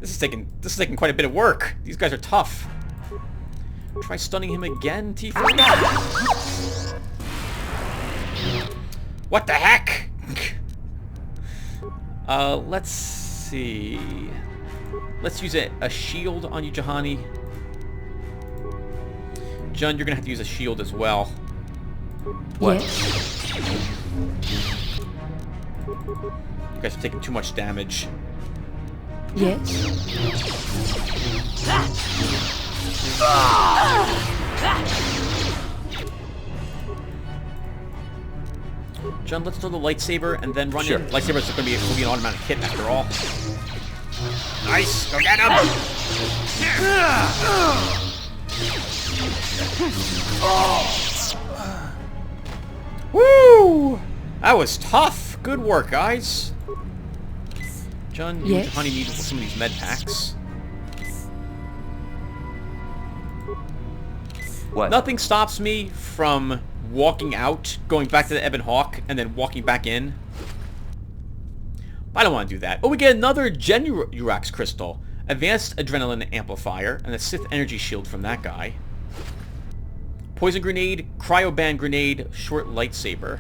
This is taking quite a bit of work. These guys are tough. Try stunning him again, T3. What the heck? Let's see. Let's use a shield on you, Juhani. Jun, you're gonna have to use a shield as well. What? Yes. You guys are taking too much damage. Yes. Jun, let's throw the lightsaber and then run in. Lightsaber's going to be an automatic hit after all. Nice, go get him! Woo! That was tough. Good work, guys. Jun, you and Juhani need some of these med packs. What? Nothing stops me from walking out, going back to the Ebon Hawk, and then walking back in. But I don't want to do that. Oh, we get another Genurax crystal. Advanced Adrenaline Amplifier, and a Sith Energy Shield from that guy. Poison Grenade, Cryoband Grenade, Short Lightsaber.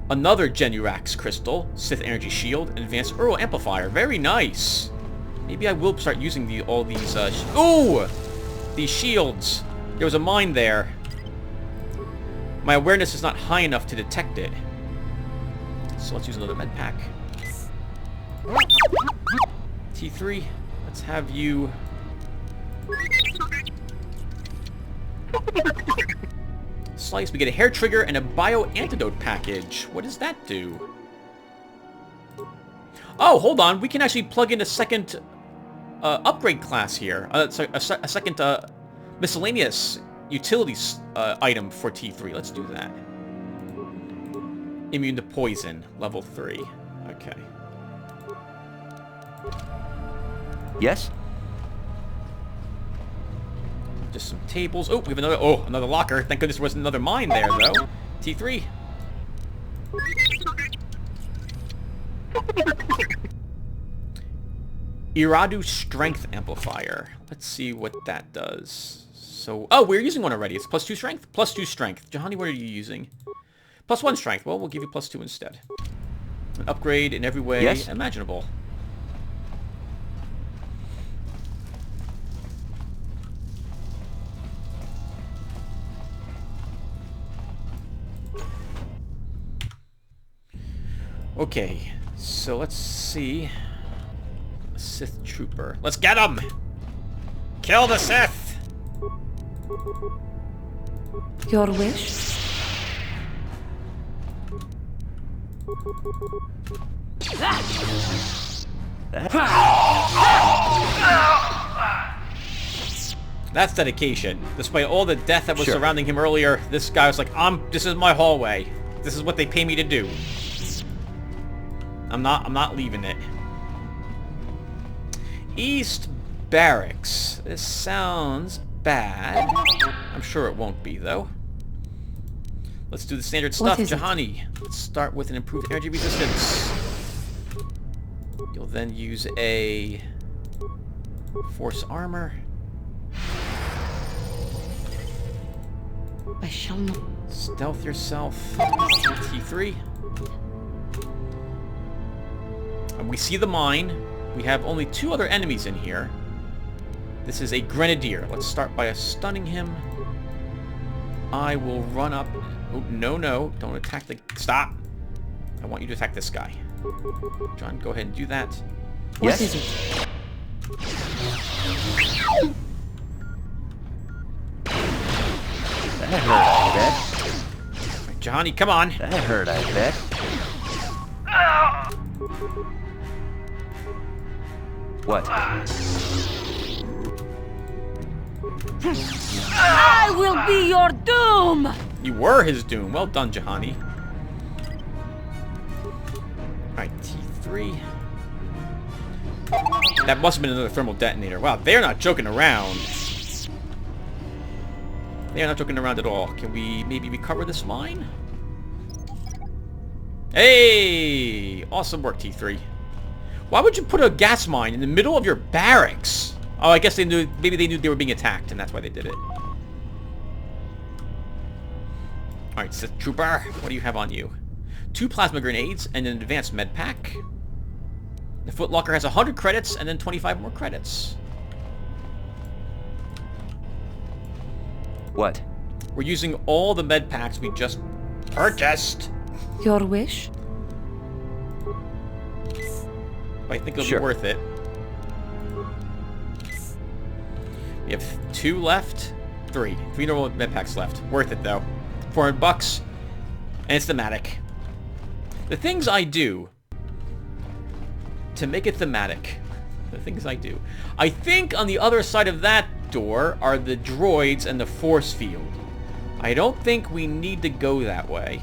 Another Genurax crystal, Sith Energy Shield, and Advanced Earl Amplifier. Very nice. Maybe I will start using all these, ooh! These shields. There was a mine there. My awareness is not high enough to detect it. So let's use another med pack. T3, let's have you... Slice, we get a hair trigger and a bio antidote package. What does that do? Oh, hold on. We can actually plug in a second upgrade class here. Sorry, a second miscellaneous utilities item for T3. Let's do that. Immune to poison, level 3. Okay. Yes? Just some tables. Oh, we have another locker. Thank goodness there wasn't another mine there, though. T3. Iradu Strength Amplifier. Let's see what that does. So, oh, we're using one already. It's +2 strength? +2 strength. Juhani, what are you using? +1 strength. Well, we'll give you +2 instead. An upgrade in every way imaginable. Okay, so let's see. A Sith Trooper. Let's get him! Kill the Sith! Your wish? That's dedication. Despite all the death that was surrounding him earlier, this guy was like, this is my hallway. This is what they pay me to do. I'm not leaving it. East Barracks. This sounds bad. I'm sure it won't be, though. Let's do the standard stuff. Juhani, let's start with an improved energy resistance. You'll then use a force armor. I shall not. Stealth yourself. T3. And we see the mine. We have only 2 other enemies in here. This is a Grenadier. Let's start by stunning him. I will run up. Oh, no. Don't attack the... Stop. I want you to attack this guy. John, go ahead and do that. What is it? That hurt, I bet. Right, Juhani, come on. That hurt, I bet. What? I will be your doom! You were his doom. Well done, Juhani. Alright, T3. That must have been another thermal detonator. Wow, they're not joking around. They are not joking around at all. Can we maybe recover this mine? Hey! Awesome work, T3. Why would you put a gas mine in the middle of your barracks? Oh, I guess they knew. Maybe they knew they were being attacked, and that's why they did it. Alright, Sith Trooper, what do you have on you? 2 plasma grenades and an advanced med pack. The footlocker has 100 credits and then 25 more credits. What? We're using all the med packs we just purchased. Your wish? I think it'll be worth it. We have 2 left. 3 normal med packs left. Worth it though. $400, and it's thematic. The things I do to make it thematic. The things I do. I think on the other side of that door are the droids and the force field. I don't think we need to go that way.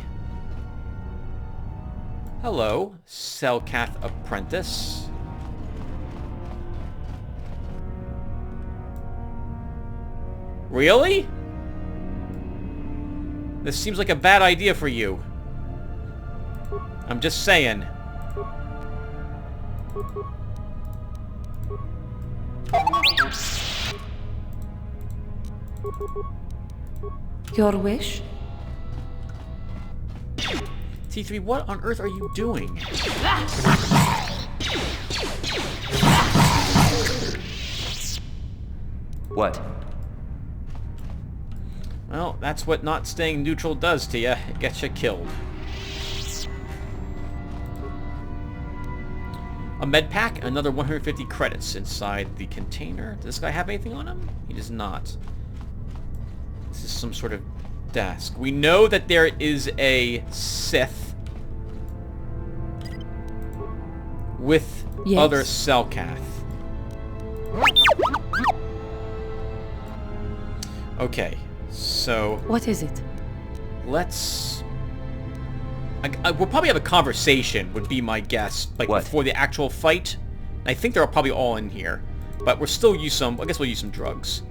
Hello, Selkath apprentice. Really? This seems like a bad idea for you. I'm just saying. Your wish? T3, what on earth are you doing? What? Well, that's what not staying neutral does to you. It gets you killed. A med pack, another 150 credits inside the container. Does this guy have anything on him? He does not. This is some sort of desk. We know that there is a Sith with other Selkath. Okay, so... What is it? Let's... we'll probably have a conversation, would be my guess, like before the actual fight. I think they're probably all in here, but we'll still use some... I guess we'll use some drugs.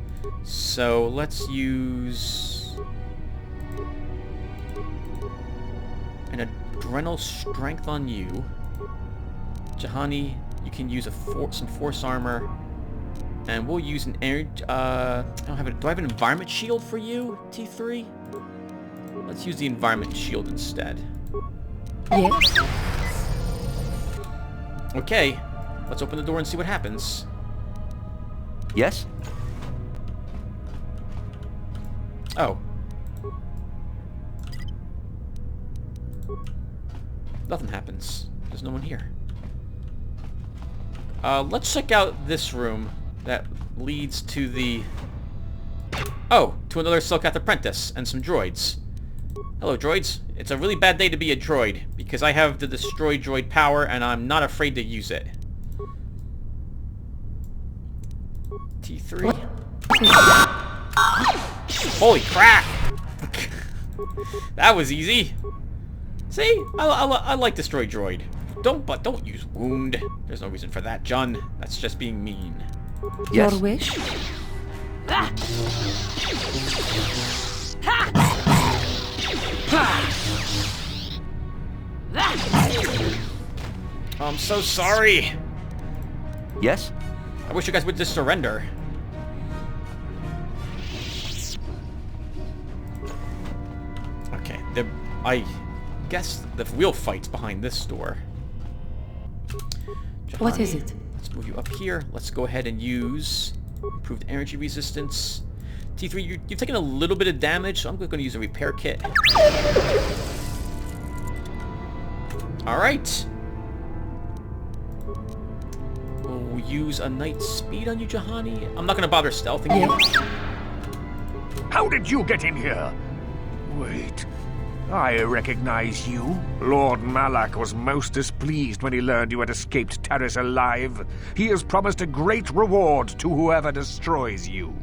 So let's use... an adrenal strength on you. Juhani, you can use some force armor. And we'll use an energy... I don't have do I have an environment shield for you, T3? Let's use the environment shield instead. Yes. Okay, let's open the door and see what happens. Yes? Oh. Nothing happens. There's no one here. Let's check out this room that leads to the... Oh, to another Selkath apprentice and some droids. Hello, droids. It's a really bad day to be a droid, because I have the destroy droid power, and I'm not afraid to use it. T3. Holy crap! That was easy. See? I like destroy droid. Don't use wound. There's no reason for that, John. That's just being mean. Yes. Your wish? I'm so sorry. Yes? I wish you guys would just surrender. Okay, I guess the real fight's behind this door. Juhani, what is it? Let's move you up here. Let's go ahead and use improved energy resistance. T3, you've taken a little bit of damage, so I'm going to use a repair kit. Alright. We'll use a Knight's Speed on you, Juhani. I'm not going to bother stealthing you. How did you get in here? Wait. I recognize you. Lord Malak was most displeased when he learned you had escaped Taris alive. He has promised a great reward to whoever destroys you.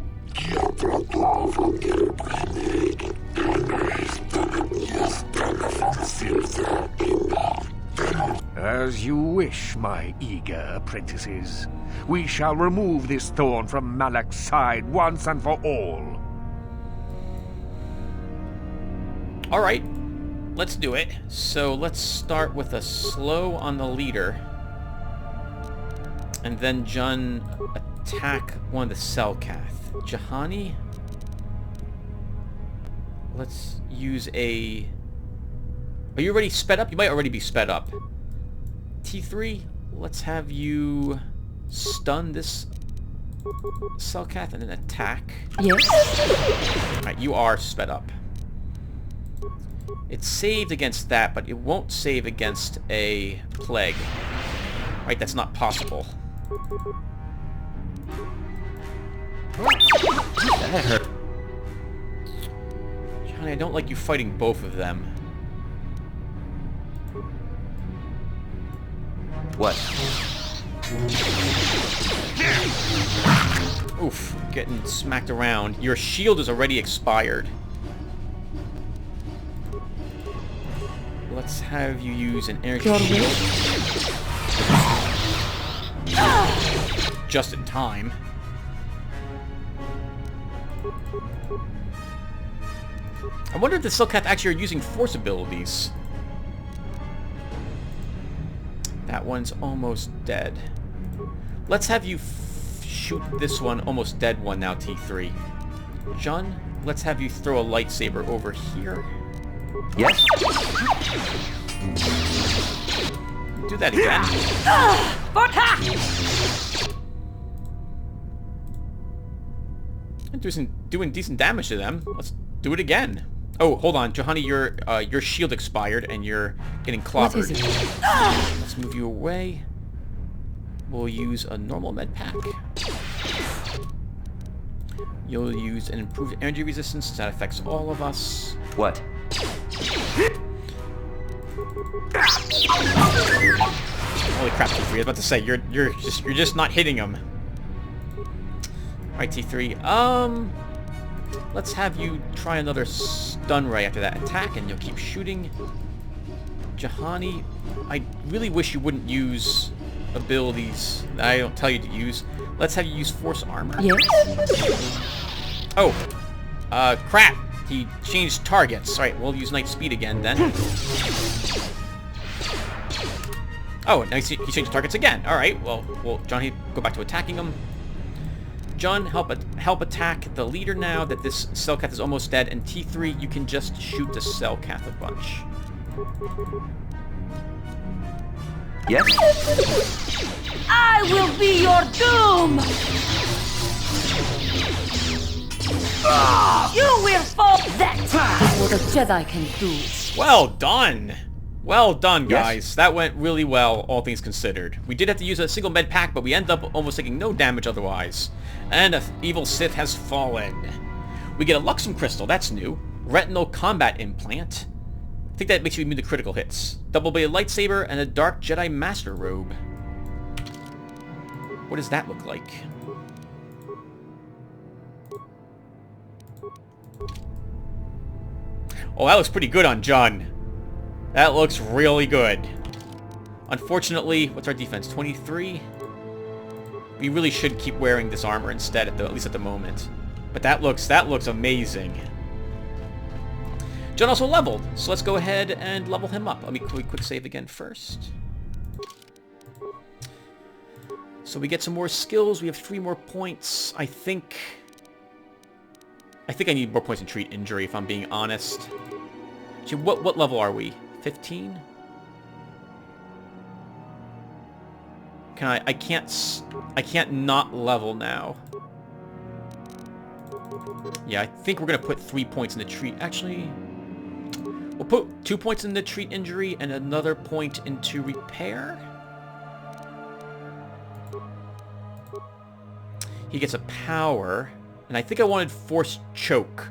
As you wish, my eager apprentices. We shall remove this thorn from Malak's side once and for all. Alright, let's do it. So let's start with a slow on the leader. And then Jun attack one of the Selkath. Juhani? Let's use a... Are you already sped up? You might already be sped up. T3, let's have you stun this Selkath and then attack. Yes. Alright, you are sped up. It's saved against that, but it won't save against a plague. Right, that's not possible. That hurt. Johnny, I don't like you fighting both of them. What? Oof, getting smacked around. Your shield is already expired. Let's have you use an energy shield. Just in time. I wonder if the Selkath actually are using force abilities. That one's almost dead. Let's have you shoot this one almost dead one now, T3. Jun, let's have you throw a lightsaber over here. Yes? Do that again. Doing decent damage to them. Let's do it again. Oh, hold on, Juhani, your shield expired and you're getting clobbered. What is it? Let's move you away. We'll use a normal med pack. You'll use an improved energy resistance that affects all of us. What? Holy crap, T3! I was about to say you're just not hitting him. All right, T3. Let's have you try another stun ray after that attack, and you'll keep shooting. Juhani, I really wish you wouldn't use abilities that I don't tell you to use. Let's have you use force armor. Yes. Oh, crap! He changed targets. All right, we'll use Night Speed again then. Oh, nice. He changed targets again. All right. Well, John, go back to attacking him. John, help attack the leader now that this Selkath is almost dead. And T3, you can just shoot the Selkath a bunch. Yes? I will be your doom! You will fall. That's what a Jedi can do. Well done! Well done, guys. Yes. That went really well, all things considered. We did have to use a single med pack, but we ended up almost taking no damage otherwise. And an evil Sith has fallen. We get a Luxum Crystal, that's new. Retinal Combat Implant. I think that makes you immune to critical hits. Double-bladed lightsaber and a Dark Jedi Master Robe. What does that look like? Oh, that looks pretty good on John. That looks really good. Unfortunately, what's our defense? 23? We really should keep wearing this armor instead, at least at the moment. But that looks amazing. John also leveled, so let's go ahead and level him up. Let me quick save again first. So we get some more skills. We have 3 more points. I think I need more points in treat injury, if I'm being honest. So what level are we? 15? I can't not level now. Yeah, I think we're gonna put 3 points in the treat. Actually, we'll put 2 points in the treat injury and another point into repair. He gets a power, and I think I wanted force choke.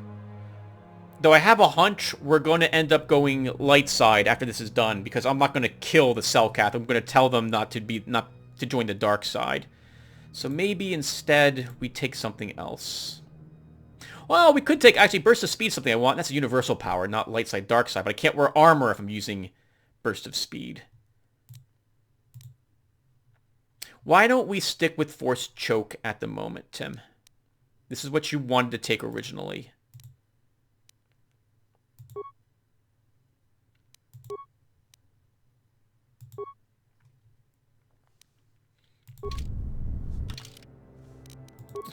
Though I have a hunch we're going to end up going light side after this is done, because I'm not going to kill the Selkath. I'm going to tell them not to join the dark side. So maybe instead we take something else. Well, we could take actually burst of speed, something I want. That's a universal power, not light side, dark side. But I can't wear armor if I'm using burst of speed. Why don't we stick with force choke at the moment, Tim? This is what you wanted to take originally.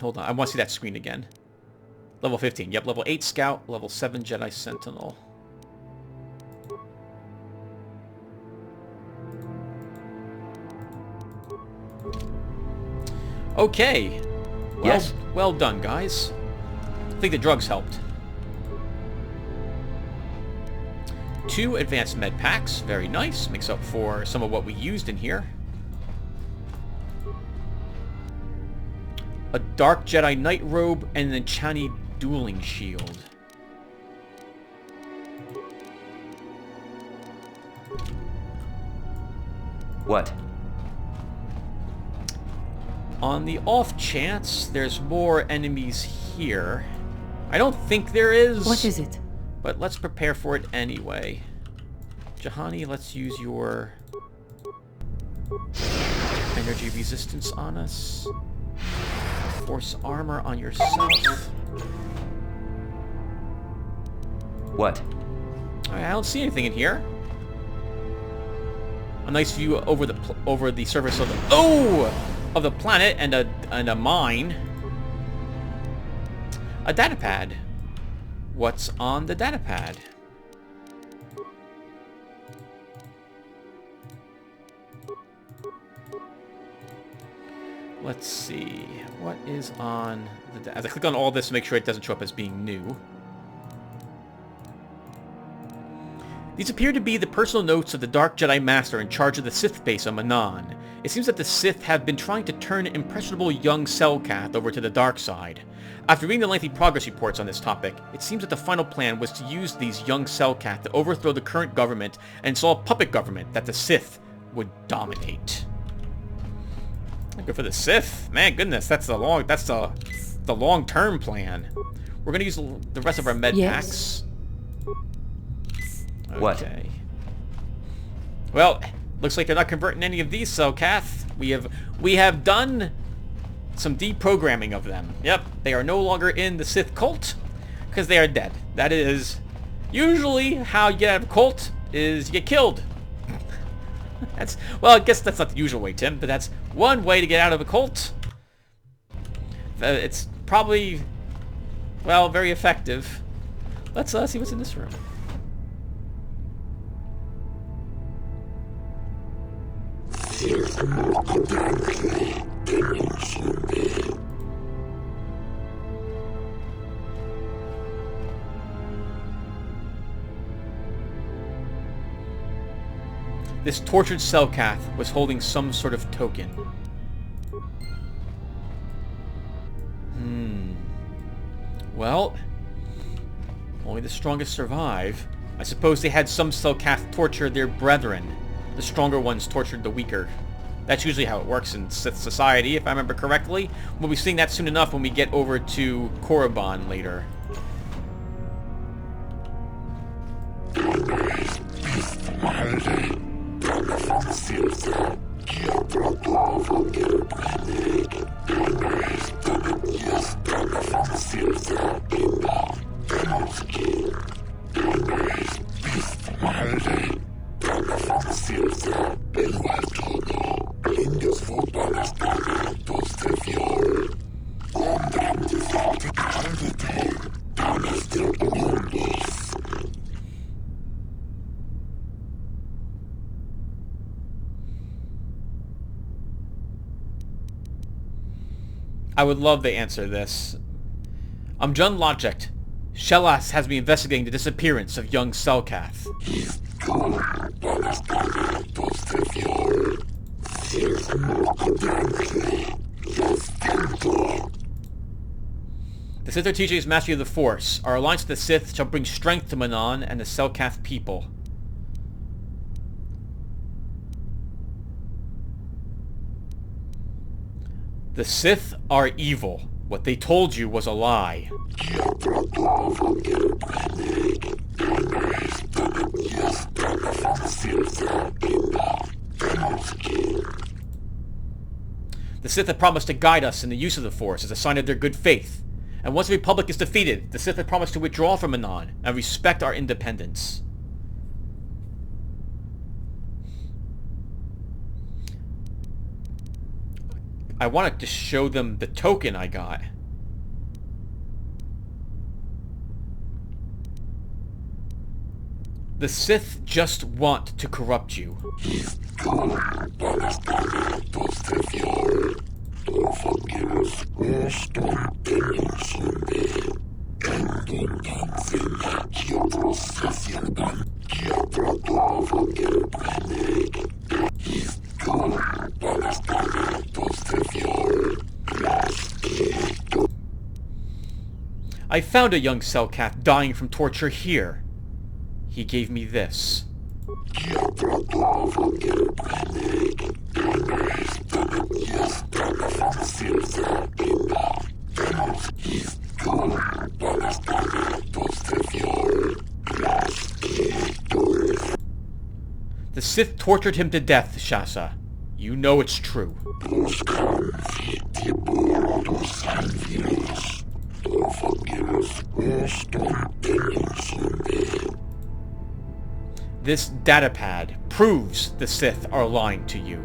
hold on. I want to see that screen again. Level 15. Yep, level 8 Scout, level 7 Jedi Sentinel. Okay. Well, Yes? Well done, guys. I think the drugs helped. 2 advanced med packs. Very nice. Makes up for some of what we used in here. A dark Jedi Knight robe and an Chani dueling shield. What? On the off chance there's more enemies here. I don't think there is. What is it? But let's prepare for it anyway. Jahani, let's use your energy resistance on us. Force armor on yourself. What? I don't see anything in here. A nice view over the surface of the planet and a mine. A datapad. What's on the datapad? Let's see. What is on the... As I click on all this to make sure it doesn't show up as being new. These appear to be the personal notes of the Dark Jedi Master in charge of the Sith base on Manan. It seems that the Sith have been trying to turn impressionable young Selkath over to the dark side. After reading the lengthy progress reports on this topic, it seems that the final plan was to use these young Selkath to overthrow the current government and install a puppet government that the Sith would dominate. Good for the Sith. Man, goodness, that's the long-term plan. We're gonna use the rest of our med packs. Okay. What? Well, looks like they're not converting any of these, Selkath. We have done some deprogramming of them. Yep, they are no longer in the Sith cult because they are dead. That is usually how you get out of a cult, is you get killed. Well, I guess that's not the usual way, Tim, but that's one way to get out of a cult. It's probably, well, very effective. Let's see what's in this room. This tortured Selkath was holding some sort of token. Well, only the strongest survive. I suppose they had some Selkath torture their brethren. The stronger ones tortured the weaker. That's usually how it works in Sith society, if I remember correctly. We'll be seeing that soon enough when we get over to Korriban later. I would love to answer this. I'm John Logic. Shellas has been investigating the disappearance of young Selkath. The Sith are teaching us mastery of the Force. Our alliance with the Sith shall bring strength to Manan and the Selkath people. The Sith are evil. What they told you was a lie. The Sith have promised to guide us in the use of the Force as a sign of their good faith. And once the Republic is defeated, the Sith have promised to withdraw from Manan and respect our independence. I wanted to show them the token I got. The Sith just want to corrupt you. I found a young Selkath dying from torture here. He gave me this. The Sith tortured him to death, Shasa. You know it's true. This datapad proves the Sith are lying to you.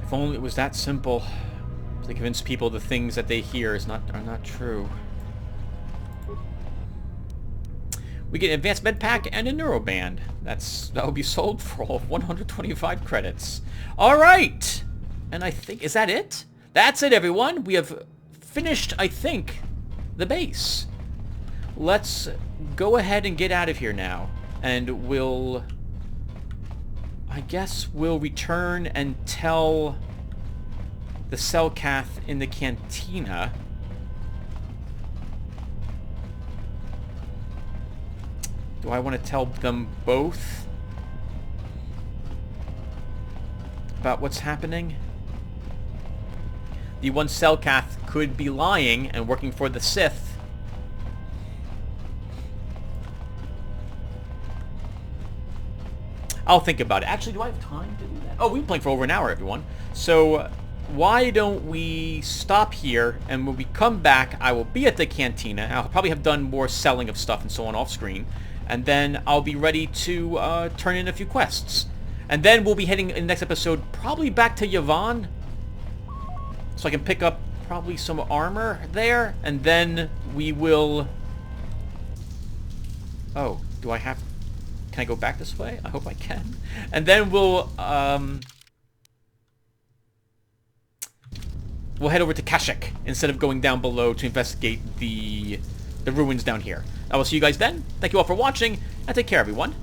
If only it was that simple to convince people the things that they hear are not true. We get an advanced med pack and a neuroband. That will be sold for all of 125 credits. All right, and I think is that it? That's it, everyone. We have finished, I think, the base. Let's go ahead and get out of here now, and I guess we'll return and tell the Selkath in the cantina. Do I want to tell them both about what's happening? The one Selkath could be lying and working for the Sith. I'll think about it. Actually, do I have time to do that? Oh, we've been playing for over an hour, everyone. So why don't we stop here, and when we come back, I will be at the cantina. I'll probably have done more selling of stuff and so on off screen. And then I'll be ready to turn in a few quests. And then we'll be heading in the next episode probably back to Yavin, so I can pick up probably some armor there. And then we will... Oh, do I have... Can I go back this way? I hope I can. And then we'll head over to Kashyyyk instead of going down below to investigate the ruins down here. I will see you guys then. Thank you all for watching, and take care, everyone.